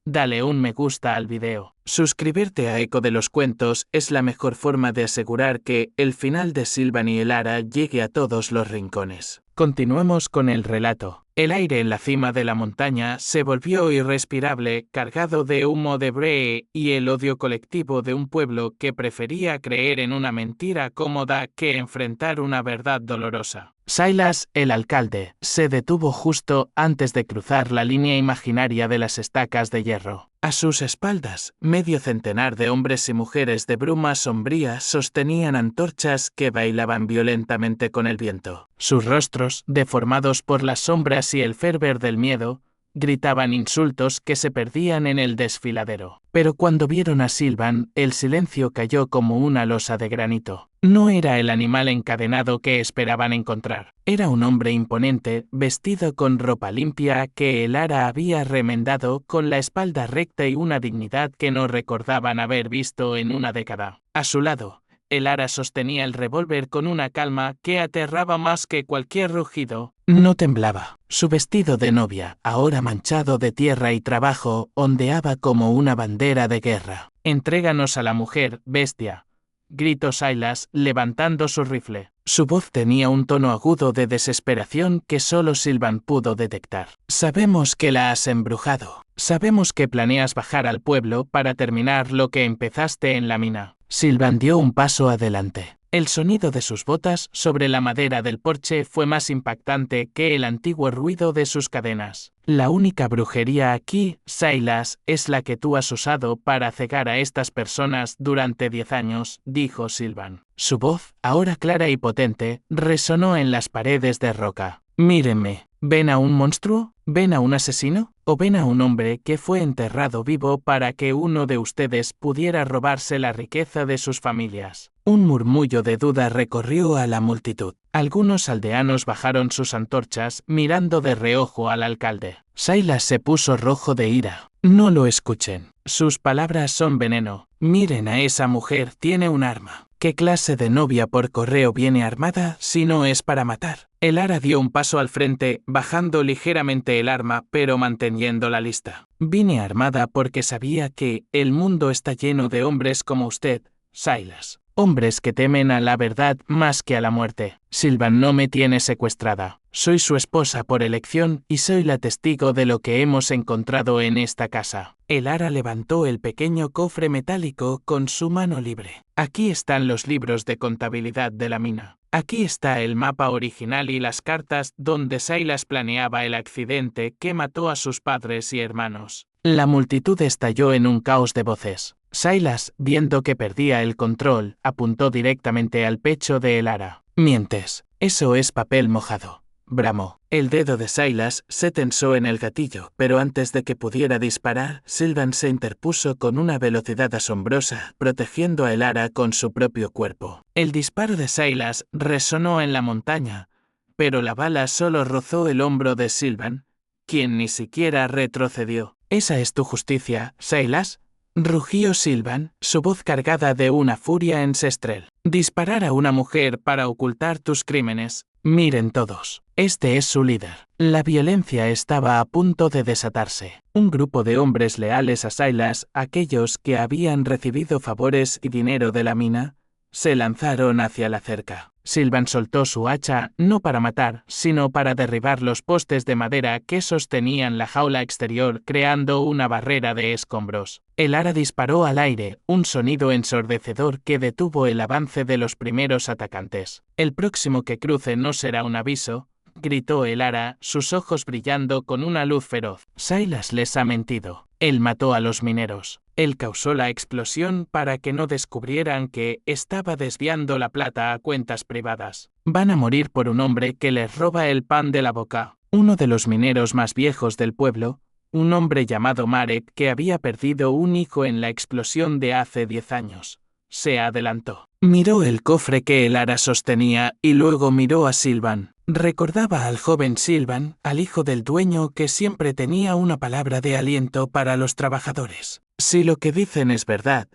dale un me gusta al video. Suscribirte a Eco de los Cuentos es la mejor forma de asegurar que el final de Sylvan y Elara llegue a todos los rincones. Continuemos con el relato. El aire en la cima de la montaña se volvió irrespirable, cargado de humo de brea y el odio colectivo de un pueblo que prefería creer en una mentira cómoda que enfrentar una verdad dolorosa. Silas, el alcalde, se detuvo justo antes de cruzar la línea imaginaria de las estacas de hierro. A sus espaldas, medio centenar de hombres y mujeres de Bruma Sombría sostenían antorchas que bailaban violentamente con el viento. Sus rostros, deformados por las sombras y el fervor del miedo, gritaban insultos que se perdían en el desfiladero. Pero cuando vieron a Sylvan, el silencio cayó como una losa de granito. No era el animal encadenado que esperaban encontrar. Era un hombre imponente, vestido con ropa limpia que Elara había remendado, con la espalda recta y una dignidad que no recordaban haber visto en una década. A su lado, Elara sostenía el revólver con una calma que aterraba más que cualquier rugido. No temblaba. Su vestido de novia, ahora manchado de tierra y trabajo, ondeaba como una bandera de guerra. «Entréganos a la mujer, bestia», gritó Silas, levantando su rifle. Su voz tenía un tono agudo de desesperación que solo Sylvan pudo detectar. «Sabemos que la has embrujado. Sabemos que planeas bajar al pueblo para terminar lo que empezaste en la mina». Sylvan dio un paso adelante. El sonido de sus botas sobre la madera del porche fue más impactante que el antiguo ruido de sus cadenas. «La única brujería aquí, Silas, es la que tú has usado para cegar a estas personas durante 10 años», dijo Sylvan. Su voz, ahora clara y potente, resonó en las paredes de roca. «Mírenme. ¿Ven a un monstruo? ¿Ven a un asesino? ¿O ven a un hombre que fue enterrado vivo para que uno de ustedes pudiera robarse la riqueza de sus familias?» Un murmullo de duda recorrió a la multitud. Algunos aldeanos bajaron sus antorchas, mirando de reojo al alcalde. Silas se puso rojo de ira. «No lo escuchen. Sus palabras son veneno. Miren a esa mujer, tiene un arma. ¿Qué clase de novia por correo viene armada si no es para matar?» Elara dio un paso al frente, bajando ligeramente el arma, pero manteniendo la lista. «Vine armada porque sabía que el mundo está lleno de hombres como usted, Silas. Hombres que temen a la verdad más que a la muerte. Sylvan no me tiene secuestrada. Soy su esposa por elección y soy la testigo de lo que hemos encontrado en esta casa». Elara levantó el pequeño cofre metálico con su mano libre. «Aquí están los libros de contabilidad de la mina. Aquí está el mapa original y las cartas donde Silas planeaba el accidente que mató a sus padres y hermanos». La multitud estalló en un caos de voces. Silas, viendo que perdía el control, apuntó directamente al pecho de Elara. «Mientes. Eso es papel mojado», bramó. El dedo de Silas se tensó en el gatillo, pero antes de que pudiera disparar, Sylvan se interpuso con una velocidad asombrosa, protegiendo a Elara con su propio cuerpo. El disparo de Silas resonó en la montaña, pero la bala solo rozó el hombro de Sylvan, quien ni siquiera retrocedió. «¿Esa es tu justicia, Silas?», rugió Sylvan, su voz cargada de una furia ancestral. «Disparar a una mujer para ocultar tus crímenes. Miren todos. Este es su líder». La violencia estaba a punto de desatarse. Un grupo de hombres leales a Silas, aquellos que habían recibido favores y dinero de la mina, se lanzaron hacia la cerca. Sylvan soltó su hacha, no para matar, sino para derribar los postes de madera que sostenían la jaula exterior, creando una barrera de escombros. Elara disparó al aire, un sonido ensordecedor que detuvo el avance de los primeros atacantes. «El próximo que cruce no será un aviso», gritó Elara, sus ojos brillando con una luz feroz. «Silas les ha mentido. Él mató a los mineros. Él causó la explosión para que no descubrieran que estaba desviando la plata a cuentas privadas. Van a morir por un hombre que les roba el pan de la boca». Uno de los mineros más viejos del pueblo, un hombre llamado Marek que había perdido un hijo en la explosión de hace 10 años, se adelantó. Miró el cofre que Elara sostenía y luego miró a Sylvan. Recordaba al joven Sylvan, al hijo del dueño que siempre tenía una palabra de aliento para los trabajadores. «Si lo que dicen es verdad»,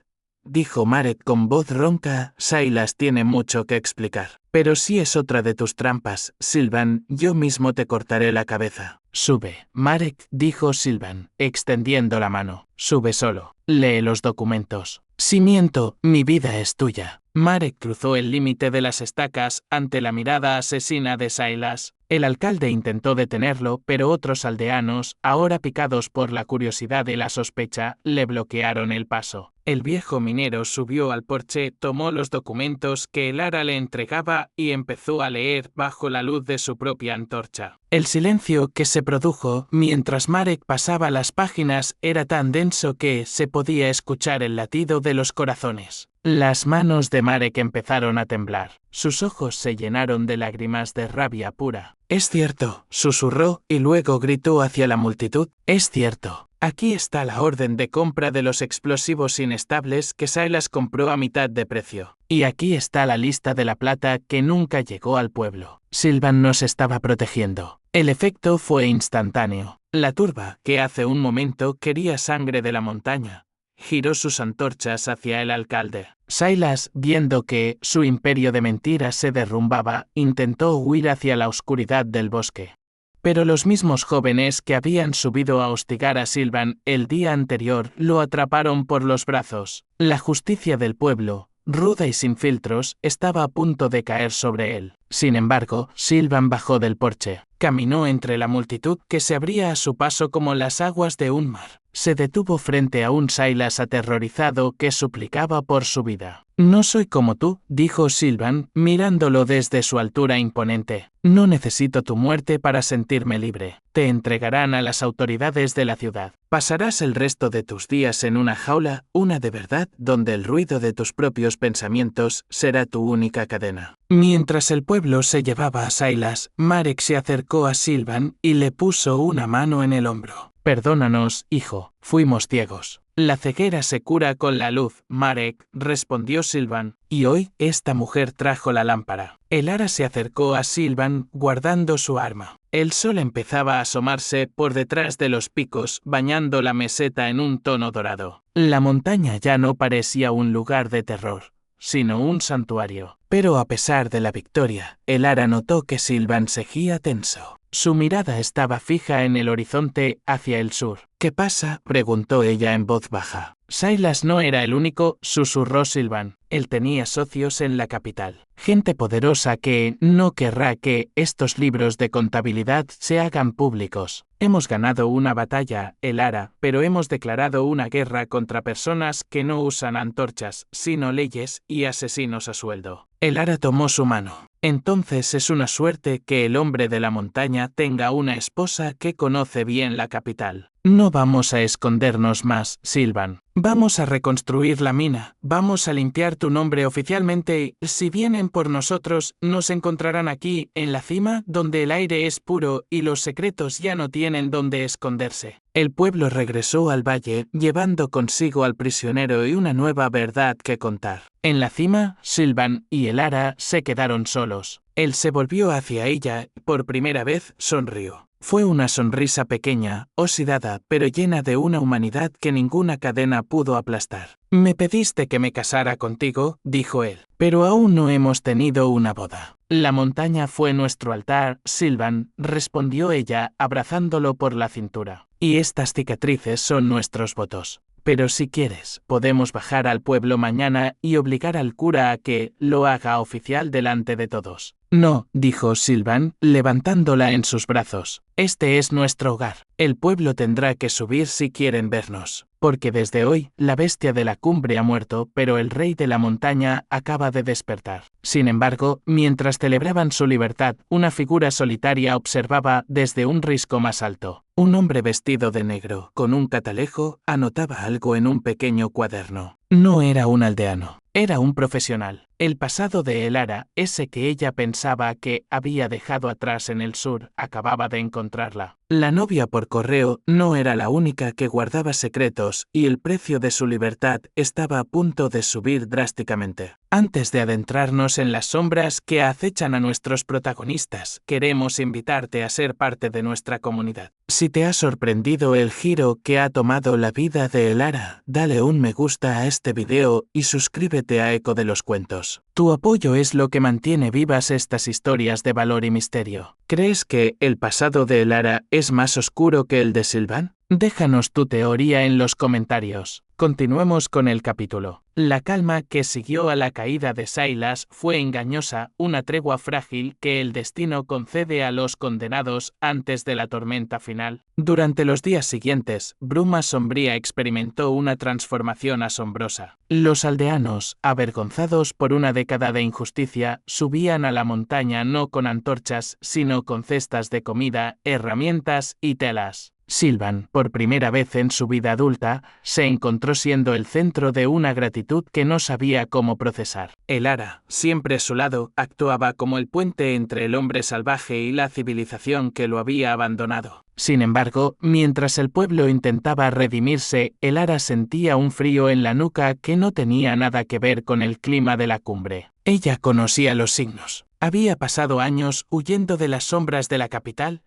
dijo Marek con voz ronca, «Silas tiene mucho que explicar. Pero si es otra de tus trampas, Sylvan, yo mismo te cortaré la cabeza». «Sube, Marek», dijo Sylvan, extendiendo la mano. «Sube solo. Lee los documentos». «Si miento, mi vida es tuya». Marek cruzó el límite de las estacas ante la mirada asesina de Silas. El alcalde intentó detenerlo, pero otros aldeanos, ahora picados por la curiosidad y la sospecha, le bloquearon el paso. El viejo minero subió al porche, tomó los documentos que Elara le entregaba y empezó a leer bajo la luz de su propia antorcha. El silencio que se produjo mientras Marek pasaba las páginas era tan denso que se podía escuchar el latido de los corazones. Las manos de Marek empezaron a temblar. Sus ojos se llenaron de lágrimas de rabia pura. «Es cierto», susurró y luego gritó hacia la multitud. «Es cierto. Aquí está la orden de compra de los explosivos inestables que Silas compró a mitad de precio. Y aquí está la lista de la plata que nunca llegó al pueblo». Sylvan nos estaba protegiendo. El efecto fue instantáneo. La turba, que hace un momento quería sangre de la montaña, giró sus antorchas hacia el alcalde. Silas, viendo que su imperio de mentiras se derrumbaba, intentó huir hacia la oscuridad del bosque. Pero los mismos jóvenes que habían subido a hostigar a Sylvan el día anterior lo atraparon por los brazos. La justicia del pueblo, ruda y sin filtros, estaba a punto de caer sobre él. Sin embargo, Sylvan bajó del porche. Caminó entre la multitud que se abría a su paso como las aguas de un mar. Se detuvo frente a un Silas aterrorizado que suplicaba por su vida. «No soy como tú», dijo Sylvan, mirándolo desde su altura imponente. «No necesito tu muerte para sentirme libre. Te entregarán a las autoridades de la ciudad. Pasarás el resto de tus días en una jaula, una de verdad, donde el ruido de tus propios pensamientos será tu única cadena». Mientras el pueblo se llevaba a Silas, Marek se acercó a Sylvan y le puso una mano en el hombro. «Perdónanos, hijo, fuimos ciegos». «La ceguera se cura con la luz, Marek», respondió Sylvan, «y hoy esta mujer trajo la lámpara». El ara se acercó a Sylvan guardando su arma. El sol empezaba a asomarse por detrás de los picos, bañando la meseta en un tono dorado. La montaña ya no parecía un lugar de terror, sino un santuario. Pero a pesar de la victoria, el ara notó que Sylvan seguía tenso. Su mirada estaba fija en el horizonte, hacia el sur. «¿Qué pasa?», preguntó ella en voz baja. Silas no era el único, susurró Sylvan. Él tenía socios en la capital. Gente poderosa que no querrá que estos libros de contabilidad se hagan públicos. Hemos ganado una batalla, el ara, pero hemos declarado una guerra contra personas que no usan antorchas, sino leyes y asesinos a sueldo. El ara tomó su mano. «Entonces es una suerte que el hombre de la montaña tenga una esposa que conoce bien la capital. No vamos a escondernos más, Sylvan. Vamos a reconstruir la mina, vamos a limpiar tu nombre oficialmente y, si vienen por nosotros, nos encontrarán aquí, en la cima, donde el aire es puro y los secretos ya no tienen dónde esconderse». El pueblo regresó al valle, llevando consigo al prisionero y una nueva verdad que contar. En la cima, Sylvan y el ara se quedaron solos. Él se volvió hacia ella y por primera vez sonrió. Fue una sonrisa pequeña, oxidada, pero llena de una humanidad que ninguna cadena pudo aplastar. «Me pediste que me casara contigo», dijo él, «pero aún no hemos tenido una boda». «La montaña fue nuestro altar, Sylvan», respondió ella, abrazándolo por la cintura. «Y estas cicatrices son nuestros votos. Pero si quieres, podemos bajar al pueblo mañana y obligar al cura a que lo haga oficial delante de todos». «No», dijo Sylvan, levantándola en sus brazos. «Este es nuestro hogar. El pueblo tendrá que subir si quieren vernos. Porque desde hoy, la bestia de la cumbre ha muerto, pero el rey de la montaña acaba de despertar». Sin embargo, mientras celebraban su libertad, una figura solitaria observaba desde un risco más alto. Un hombre vestido de negro, con un catalejo, anotaba algo en un pequeño cuaderno. No era un aldeano. Era un profesional. El pasado de el ara, ese que ella pensaba que había dejado atrás en el sur, acababa de encontrarla. La novia por correo no era la única que guardaba secretos y el precio de su libertad estaba a punto de subir drásticamente. Antes de adentrarnos en las sombras que acechan a nuestros protagonistas, queremos invitarte a ser parte de nuestra comunidad. Si te ha sorprendido el giro que ha tomado la vida de el ara, dale un me gusta a este video y suscríbete a Eco de los Cuentos. Tu apoyo es lo que mantiene vivas estas historias de valor y misterio. ¿Crees que el pasado de el ara es más oscuro que el de Sylvan? Déjanos tu teoría en los comentarios. Continuemos con el capítulo. La calma que siguió a la caída de Silas fue engañosa, una tregua frágil que el destino concede a los condenados antes de la tormenta final. Durante los días siguientes, Bruma Sombría experimentó una transformación asombrosa. Los aldeanos, avergonzados por una década de injusticia, subían a la montaña no con antorchas, sino con cestas de comida, herramientas y telas. Sylvan, por primera vez en su vida adulta, se encontró siendo el centro de una gratitud que no sabía cómo procesar. Elara, siempre a su lado, actuaba como el puente entre el hombre salvaje y la civilización que lo había abandonado. Sin embargo, mientras el pueblo intentaba redimirse, Elara sentía un frío en la nuca que no tenía nada que ver con el clima de la cumbre. Ella conocía los signos. Había pasado años huyendo de las sombras de la capital,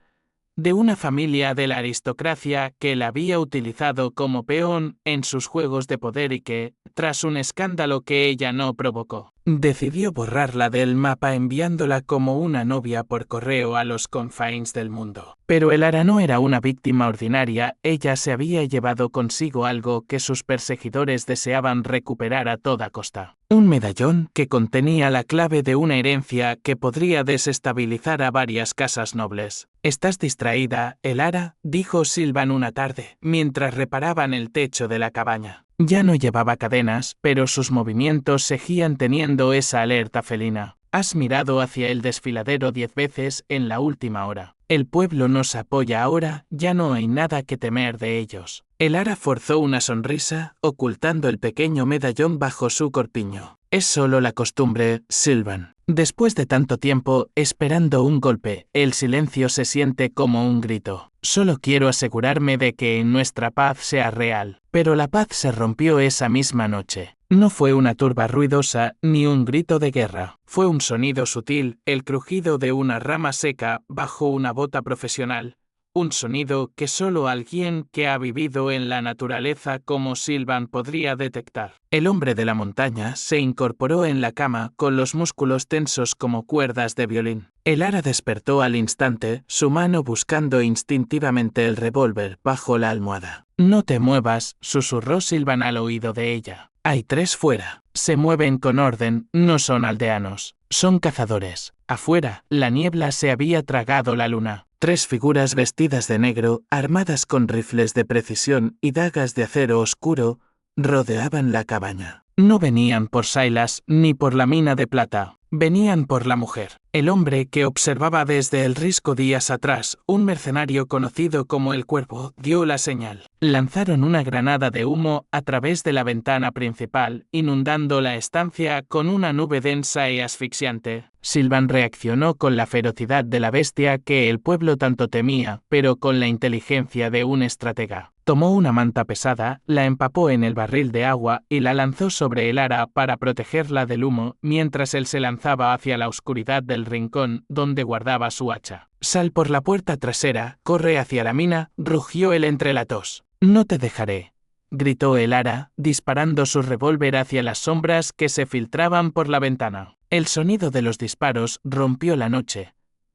de una familia de la aristocracia que la había utilizado como peón en sus juegos de poder y que, tras un escándalo que ella no provocó, decidió borrarla del mapa enviándola como una novia por correo a los confines del mundo. Pero Elara no era una víctima ordinaria, ella se había llevado consigo algo que sus perseguidores deseaban recuperar a toda costa. Un medallón que contenía la clave de una herencia que podría desestabilizar a varias casas nobles. «¿Estás distraída, Elara?», dijo Sylvan una tarde, mientras reparaban el techo de la cabaña. Ya no llevaba cadenas, pero sus movimientos seguían teniendo esa alerta felina. «Has mirado hacia el desfiladero 10 veces en la última hora. El pueblo nos apoya ahora, ya no hay nada que temer de ellos». Elara forzó una sonrisa, ocultando el pequeño medallón bajo su corpiño. «Es solo la costumbre, Sylvan. Después de tanto tiempo, esperando un golpe, el silencio se siente como un grito. Solo quiero asegurarme de que nuestra paz sea real». Pero la paz se rompió esa misma noche. No fue una turba ruidosa, ni un grito de guerra. Fue un sonido sutil, el crujido de una rama seca bajo una bota profesional. Un sonido que solo alguien que ha vivido en la naturaleza como Sylvan podría detectar. El hombre de la montaña se incorporó en la cama con los músculos tensos como cuerdas de violín. Elara despertó al instante, su mano buscando instintivamente el revólver bajo la almohada. «No te muevas», susurró Sylvan al oído de ella. «Hay 3 fuera. Se mueven con orden, no son aldeanos. Son cazadores». Afuera, la niebla se había tragado la luna. 3 figuras vestidas de negro, armadas con rifles de precisión y dagas de acero oscuro, rodeaban la cabaña. No venían por Silas ni por la mina de plata. Venían por la mujer. El hombre que observaba desde el risco días atrás, un mercenario conocido como el Cuervo, dio la señal. Lanzaron una granada de humo a través de la ventana principal, inundando la estancia con una nube densa y asfixiante. Sylvan reaccionó con la ferocidad de la bestia que el pueblo tanto temía, pero con la inteligencia de un estratega. Tomó una manta pesada, la empapó en el barril de agua y la lanzó sobre Elara para protegerla del humo, mientras él se lanzaba hacia la oscuridad del rincón donde guardaba su hacha. «Sal por la puerta trasera, corre hacia la mina», rugió él entre la tos. «No te dejaré», gritó Elara, disparando su revólver hacia las sombras que se filtraban por la ventana. El sonido de los disparos rompió la noche,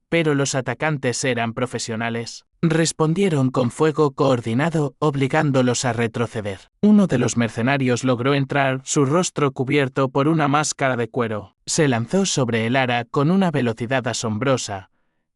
pero los atacantes eran profesionales. Respondieron con fuego coordinado, obligándolos a retroceder. Uno de los mercenarios logró entrar, su rostro cubierto por una máscara de cuero. Se lanzó sobre Elara con una velocidad asombrosa,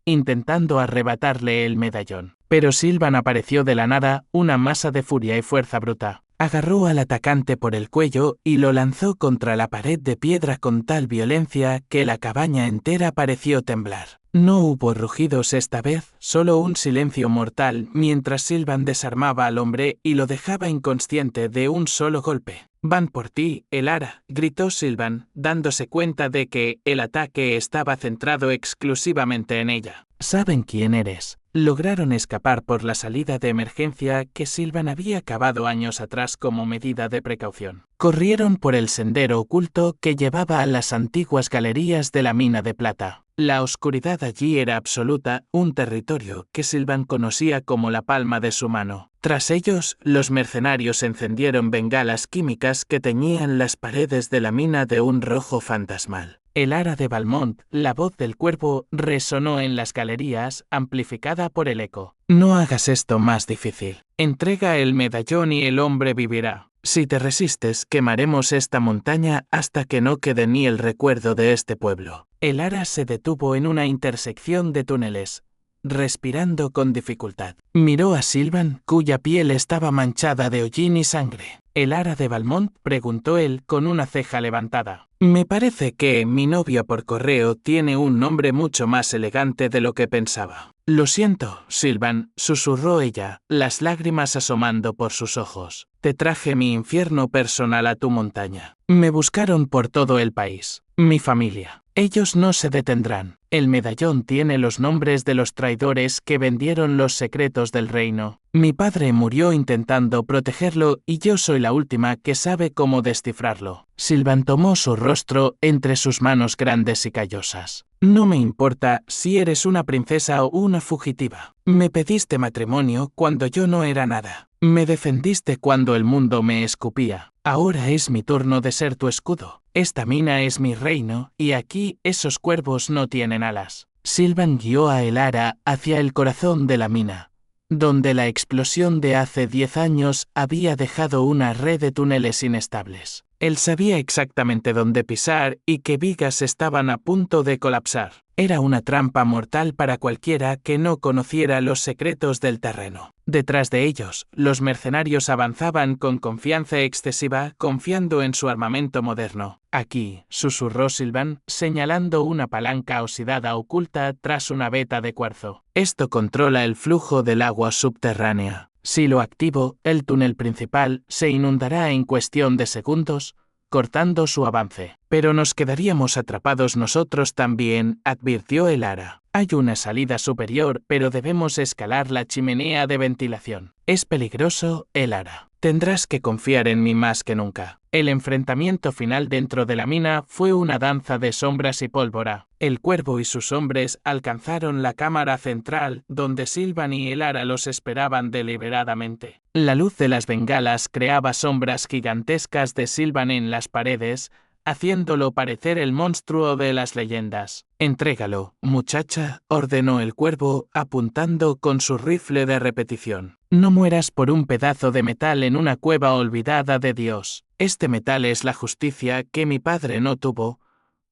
intentando arrebatarle el medallón. Pero Sylvan apareció de la nada, una masa de furia y fuerza bruta. Agarró al atacante por el cuello y lo lanzó contra la pared de piedra con tal violencia que la cabaña entera pareció temblar. No hubo rugidos esta vez, solo un silencio mortal mientras Sylvan desarmaba al hombre y lo dejaba inconsciente de un solo golpe. «Van por ti, Elara», gritó Sylvan, dándose cuenta de que el ataque estaba centrado exclusivamente en ella. «Saben quién eres». Lograron escapar por la salida de emergencia que Sylvan había cavado años atrás como medida de precaución. Corrieron por el sendero oculto que llevaba a las antiguas galerías de la mina de plata. La oscuridad allí era absoluta, un territorio que Sylvan conocía como la palma de su mano. Tras ellos, los mercenarios encendieron bengalas químicas que teñían las paredes de la mina de un rojo fantasmal. Elara de Valmont, la voz del Cuervo, resonó en las galerías, amplificada por el eco. «No hagas esto más difícil. Entrega el medallón y el hombre vivirá. Si te resistes, quemaremos esta montaña hasta que no quede ni el recuerdo de este pueblo». Elara se detuvo en una intersección de túneles. respirando con dificultad. Miró a Sylvan, cuya piel estaba manchada de hollín y sangre. ¿Elara de Valmont?, preguntó él con una ceja levantada. Me parece que mi novia por correo tiene un nombre mucho más elegante de lo que pensaba. Lo siento, Sylvan, susurró ella, las lágrimas asomando por sus ojos. Te traje mi infierno personal a tu montaña. Me buscaron por todo el país. Mi familia. Ellos no se detendrán. El medallón tiene los nombres de los traidores que vendieron los secretos del reino. Mi padre murió intentando protegerlo y yo soy la última que sabe cómo descifrarlo. Sylvan tomó su rostro entre sus manos grandes y callosas. No me importa si eres una princesa o una fugitiva. Me pediste matrimonio cuando yo no era nada. Me defendiste cuando el mundo me escupía. Ahora es mi turno de ser tu escudo. Esta mina es mi reino, y aquí esos cuervos no tienen alas. Sylvan guió a Elara hacia el corazón de la mina, donde la explosión de hace 10 años había dejado una red de túneles inestables. Él sabía exactamente dónde pisar y qué vigas estaban a punto de colapsar. Era una trampa mortal para cualquiera que no conociera los secretos del terreno. Detrás de ellos, los mercenarios avanzaban con confianza excesiva, confiando en su armamento moderno. Aquí, susurró Sylvan, señalando una palanca oxidada oculta tras una veta de cuarzo. Esto controla el flujo del agua subterránea. Si lo activo, el túnel principal se inundará en cuestión de segundos, cortando su avance. Pero nos quedaríamos atrapados nosotros también, advirtió Elara. Hay una salida superior, pero debemos escalar la chimenea de ventilación. Es peligroso, Elara. Tendrás que confiar en mí más que nunca. El enfrentamiento final dentro de la mina fue una danza de sombras y pólvora. El cuervo y sus hombres alcanzaron la cámara central, donde Sylvan y Elara los esperaban deliberadamente. La luz de las bengalas creaba sombras gigantescas de Sylvan en las paredes, haciéndolo parecer el monstruo de las leyendas. Entrégalo, muchacha, ordenó el cuervo, apuntando con su rifle de repetición. No mueras por un pedazo de metal en una cueva olvidada de Dios. Este metal es la justicia que mi padre no tuvo,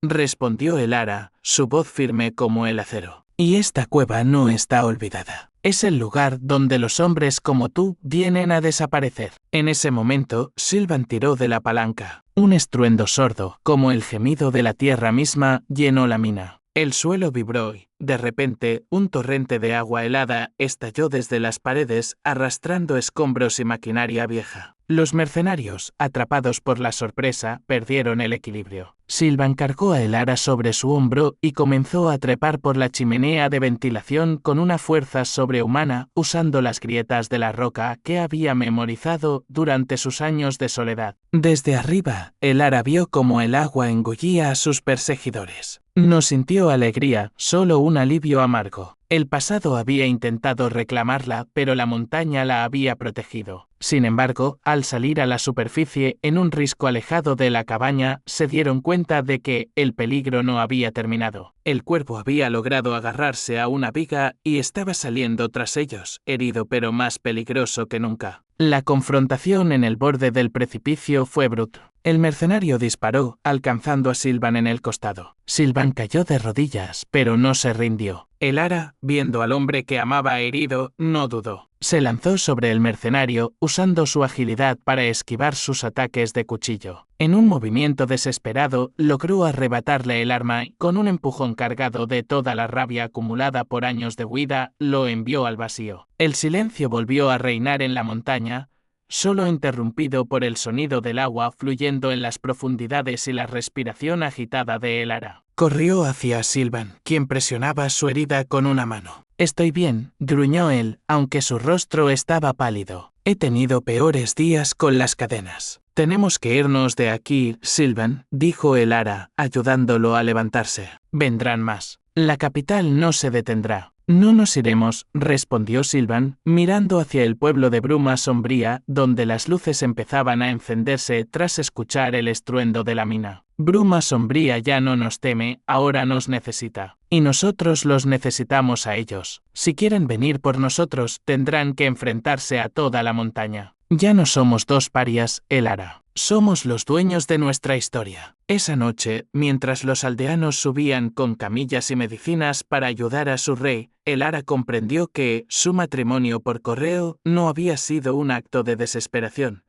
respondió Elara, su voz firme como el acero. Y esta cueva no está olvidada. Es el lugar donde los hombres como tú vienen a desaparecer. En ese momento, Sylvan tiró de la palanca. Un estruendo sordo, como el gemido de la tierra misma, llenó la mina. El suelo vibró y, de repente, un torrente de agua helada estalló desde las paredes, arrastrando escombros y maquinaria vieja. Los mercenarios, atrapados por la sorpresa, perdieron el equilibrio. Sylvan cargó a Elara sobre su hombro y comenzó a trepar por la chimenea de ventilación con una fuerza sobrehumana, usando las grietas de la roca que había memorizado durante sus años de soledad. Desde arriba, Elara vio cómo el agua engullía a sus perseguidores. No sintió alegría, solo un alivio amargo. El pasado había intentado reclamarla, pero la montaña la había protegido. Sin embargo, al salir a la superficie en un risco alejado de la cabaña, se dieron cuenta de que el peligro no había terminado. El cuervo había logrado agarrarse a una viga y estaba saliendo tras ellos, herido pero más peligroso que nunca. La confrontación en el borde del precipicio fue brutal. El mercenario disparó, alcanzando a Sylvan en el costado. Sylvan cayó de rodillas, pero no se rindió. Elara, viendo al hombre que amaba herido, no dudó. Se lanzó sobre el mercenario, usando su agilidad para esquivar sus ataques de cuchillo. En un movimiento desesperado, logró arrebatarle el arma y, con un empujón cargado de toda la rabia acumulada por años de huida, lo envió al vacío. El silencio volvió a reinar en la montaña, solo interrumpido por el sonido del agua fluyendo en las profundidades y la respiración agitada de Elara. Corrió hacia Sylvan, quien presionaba su herida con una mano. Estoy bien, gruñó él, aunque su rostro estaba pálido. He tenido peores días con las cadenas. Tenemos que irnos de aquí, Sylvan, dijo Elara, ayudándolo a levantarse. Vendrán más. La capital no se detendrá. No nos iremos, respondió Sylvan, mirando hacia el pueblo de bruma sombría, donde las luces empezaban a encenderse tras escuchar el estruendo de la mina. Bruma sombría ya no nos teme, ahora nos necesita. Y nosotros los necesitamos a ellos. Si quieren venir por nosotros, tendrán que enfrentarse a toda la montaña. Ya no somos dos parias, Elara. Somos los dueños de nuestra historia. Esa noche, mientras los aldeanos subían con camillas y medicinas para ayudar a su rey, Elara comprendió que su matrimonio por correo no había sido un acto de desesperación,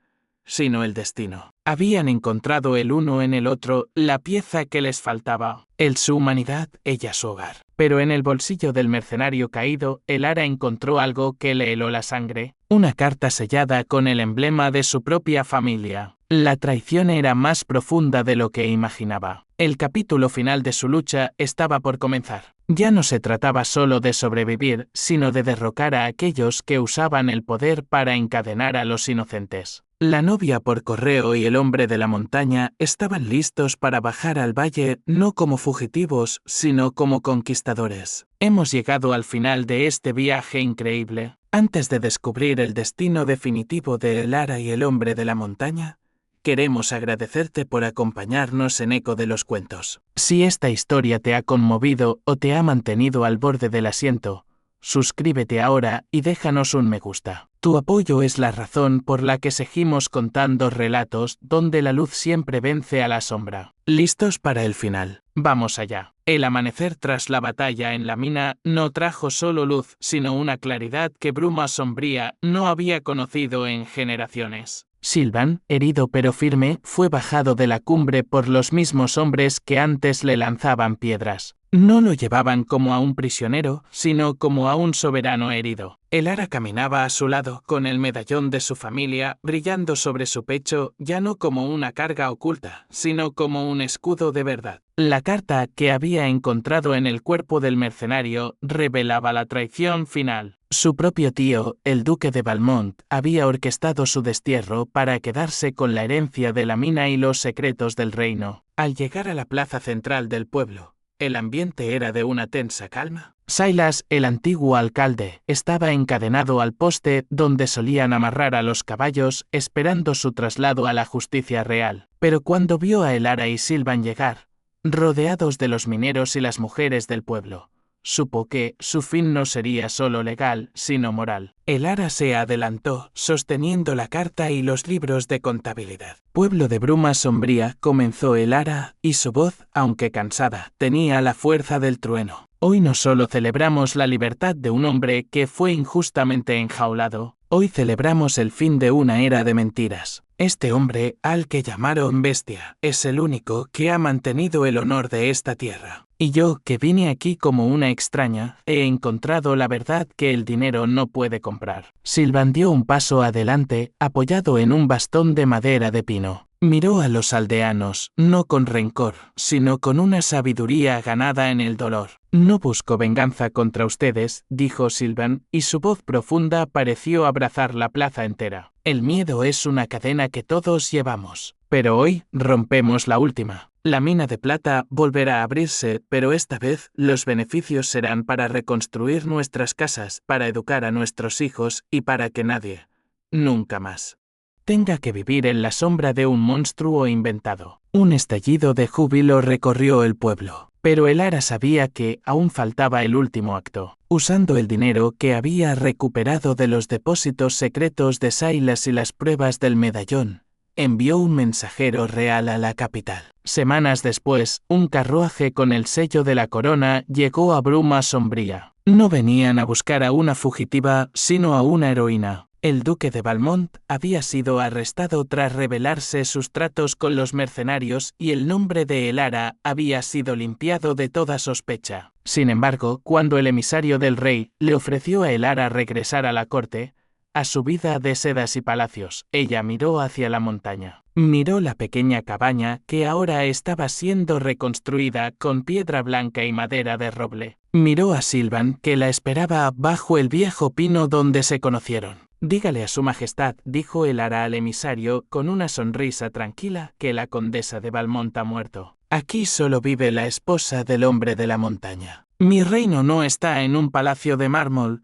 sino el destino. Habían encontrado el uno en el otro la pieza que les faltaba, él su humanidad, ella su hogar. Pero en el bolsillo del mercenario caído, Elara encontró algo que le heló la sangre, una carta sellada con el emblema de su propia familia. La traición era más profunda de lo que imaginaba. El capítulo final de su lucha estaba por comenzar. Ya no se trataba solo de sobrevivir, sino de derrocar a aquellos que usaban el poder para encadenar a los inocentes. La novia por correo y el hombre de la montaña estaban listos para bajar al valle no como fugitivos, sino como conquistadores. Hemos llegado al final de este viaje increíble. Antes de descubrir el destino definitivo de Elara y el hombre de la montaña, queremos agradecerte por acompañarnos en Eco de los Cuentos. Si esta historia te ha conmovido o te ha mantenido al borde del asiento, suscríbete ahora y déjanos un me gusta. Tu apoyo es la razón por la que seguimos contando relatos donde la luz siempre vence a la sombra. ¿Listos para el final? Vamos allá. El amanecer tras la batalla en la mina no trajo solo luz, sino una claridad que Bruma Sombría no había conocido en generaciones. Sylvan, herido pero firme, fue bajado de la cumbre por los mismos hombres que antes le lanzaban piedras. No lo llevaban como a un prisionero, sino como a un soberano herido. Elara caminaba a su lado, con el medallón de su familia brillando sobre su pecho, ya no como una carga oculta, sino como un escudo de verdad. La carta que había encontrado en el cuerpo del mercenario revelaba la traición final. Su propio tío, el duque de Valmont, había orquestado su destierro para quedarse con la herencia de la mina y los secretos del reino. Al llegar a la plaza central del pueblo, el ambiente era de una tensa calma. Silas, el antiguo alcalde, estaba encadenado al poste donde solían amarrar a los caballos, esperando su traslado a la justicia real. Pero cuando vio a Elara y Sylvan llegar, rodeados de los mineros y las mujeres del pueblo, supo que su fin no sería solo legal, sino moral. Elara se adelantó, sosteniendo la carta y los libros de contabilidad. Pueblo de Bruma Sombría, comenzó Elara, y su voz, aunque cansada, tenía la fuerza del trueno. Hoy no solo celebramos la libertad de un hombre que fue injustamente enjaulado, hoy celebramos el fin de una era de mentiras. Este hombre, al que llamaron bestia, es el único que ha mantenido el honor de esta tierra. Y yo, que vine aquí como una extraña, he encontrado la verdad que el dinero no puede comprar. Sylvan dio un paso adelante, apoyado en un bastón de madera de pino. Miró a los aldeanos, no con rencor, sino con una sabiduría ganada en el dolor. No busco venganza contra ustedes, dijo Sylvan, y su voz profunda pareció abrazar la plaza entera. El miedo es una cadena que todos llevamos, pero hoy rompemos la última. La mina de plata volverá a abrirse, pero esta vez los beneficios serán para reconstruir nuestras casas, para educar a nuestros hijos y para que nadie, nunca más, tenga que vivir en la sombra de un monstruo inventado. Un estallido de júbilo recorrió el pueblo, pero Elara sabía que aún faltaba el último acto. Usando el dinero que había recuperado de los depósitos secretos de Silas y las pruebas del medallón, envió un mensajero real a la capital. Semanas después, un carruaje con el sello de la corona llegó a Bruma Sombría. No venían a buscar a una fugitiva, sino a una heroína. El duque de Valmont había sido arrestado tras revelarse sus tratos con los mercenarios y el nombre de Elara había sido limpiado de toda sospecha. Sin embargo, cuando el emisario del rey le ofreció a Elara regresar a la corte, a su vida de sedas y palacios, ella miró hacia la montaña. Miró la pequeña cabaña que ahora estaba siendo reconstruida con piedra blanca y madera de roble. Miró a Sylvan, que la esperaba bajo el viejo pino donde se conocieron. Dígale a su majestad, dijo Elara al emisario con una sonrisa tranquila, que la condesa de Valmont ha muerto. Aquí solo vive la esposa del hombre de la montaña. Mi reino no está en un palacio de mármol,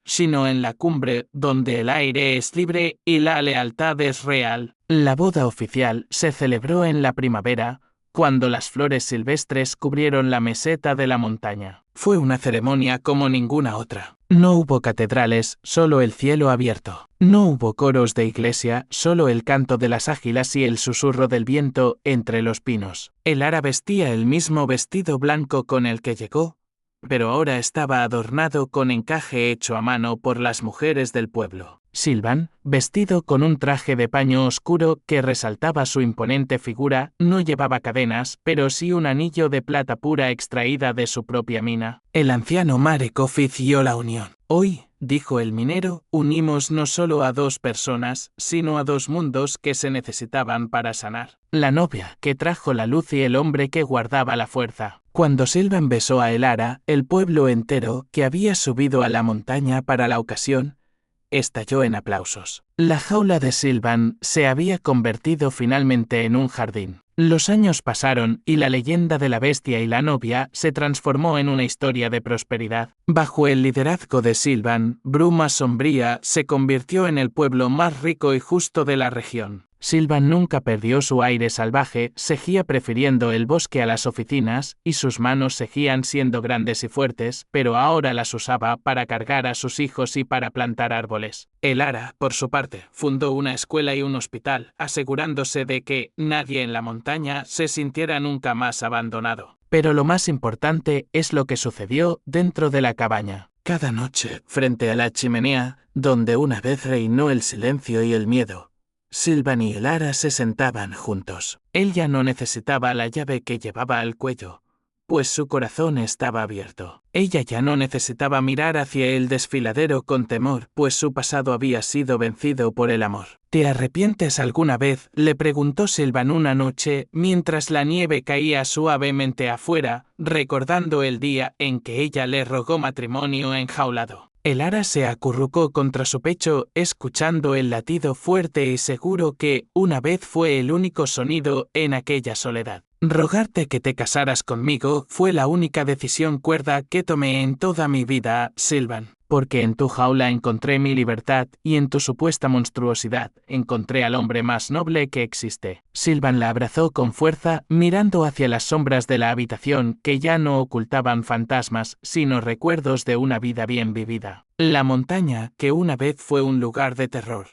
sino en la cumbre, donde el aire es libre y la lealtad es real. La boda oficial se celebró en la primavera, cuando las flores silvestres cubrieron la meseta de la montaña. Fue una ceremonia como ninguna otra. No hubo catedrales, solo el cielo abierto. No hubo coros de iglesia, solo el canto de las águilas y el susurro del viento entre los pinos. El ara vestía el mismo vestido blanco con el que llegó, pero ahora estaba adornado con encaje hecho a mano por las mujeres del pueblo. Silvan, vestido con un traje de paño oscuro que resaltaba su imponente figura, no llevaba cadenas, pero sí un anillo de plata pura extraída de su propia mina. El anciano Marek ofició la unión. Hoy, dijo el minero, unimos no solo a dos personas, sino a dos mundos que se necesitaban para sanar. La novia que trajo la luz y el hombre que guardaba la fuerza. Cuando Silvan besó a Elara, el pueblo entero, que había subido a la montaña para la ocasión, estalló en aplausos. La jaula de Silvan se había convertido finalmente en un jardín. Los años pasaron y la leyenda de la bestia y la novia se transformó en una historia de prosperidad. Bajo el liderazgo de Silvan, Bruma Sombría se convirtió en el pueblo más rico y justo de la región. Silvan nunca perdió su aire salvaje, seguía prefiriendo el bosque a las oficinas, y sus manos seguían siendo grandes y fuertes, pero ahora las usaba para cargar a sus hijos y para plantar árboles. Elara, por su parte, fundó una escuela y un hospital, asegurándose de que nadie en la montaña se sintiera nunca más abandonado. Pero lo más importante es lo que sucedió dentro de la cabaña. Cada noche, frente a la chimenea, donde una vez reinó el silencio y el miedo, Silvan y Elara se sentaban juntos. Él ya no necesitaba la llave que llevaba al cuello, pues su corazón estaba abierto. Ella ya no necesitaba mirar hacia el desfiladero con temor, pues su pasado había sido vencido por el amor. ¿Te arrepientes alguna vez?, le preguntó Silvan una noche, mientras la nieve caía suavemente afuera, recordando el día en que ella le rogó matrimonio enjaulado. Elara se acurrucó contra su pecho, escuchando el latido fuerte y seguro que, una vez, fue el único sonido en aquella soledad. Rogarte que te casaras conmigo fue la única decisión cuerda que tomé en toda mi vida, Silvan. Porque en tu jaula encontré mi libertad y en tu supuesta monstruosidad encontré al hombre más noble que existe. Silvan la abrazó con fuerza, mirando hacia las sombras de la habitación que ya no ocultaban fantasmas, sino recuerdos de una vida bien vivida. La montaña, que una vez fue un lugar de terror,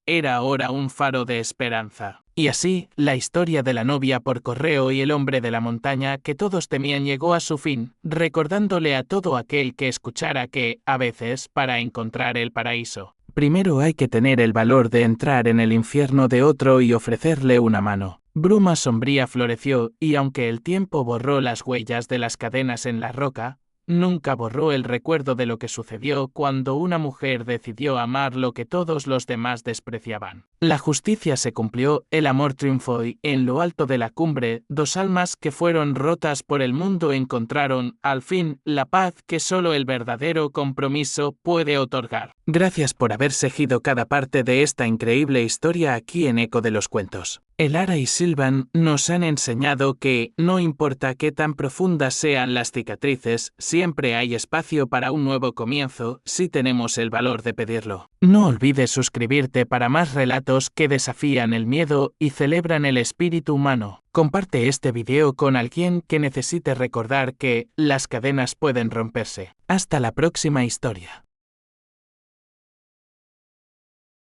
era ahora un faro de esperanza. Y así, la historia de la novia por correo y el hombre de la montaña que todos temían llegó a su fin, recordándole a todo aquel que escuchara que, a veces, para encontrar el paraíso, primero hay que tener el valor de entrar en el infierno de otro y ofrecerle una mano. Bruma Sombría floreció, y aunque el tiempo borró las huellas de las cadenas en la roca, nunca borró el recuerdo de lo que sucedió cuando una mujer decidió amar lo que todos los demás despreciaban. La justicia se cumplió, el amor triunfó y, en lo alto de la cumbre, dos almas que fueron rotas por el mundo encontraron, al fin, la paz que solo el verdadero compromiso puede otorgar. Gracias por haber seguido cada parte de esta increíble historia aquí en Eco de los Cuentos. Elara y Silvan nos han enseñado que, no importa qué tan profundas sean las cicatrices, siempre hay espacio para un nuevo comienzo si tenemos el valor de pedirlo. No olvides suscribirte para más relatos que desafían el miedo y celebran el espíritu humano. Comparte este video con alguien que necesite recordar que las cadenas pueden romperse. Hasta la próxima historia.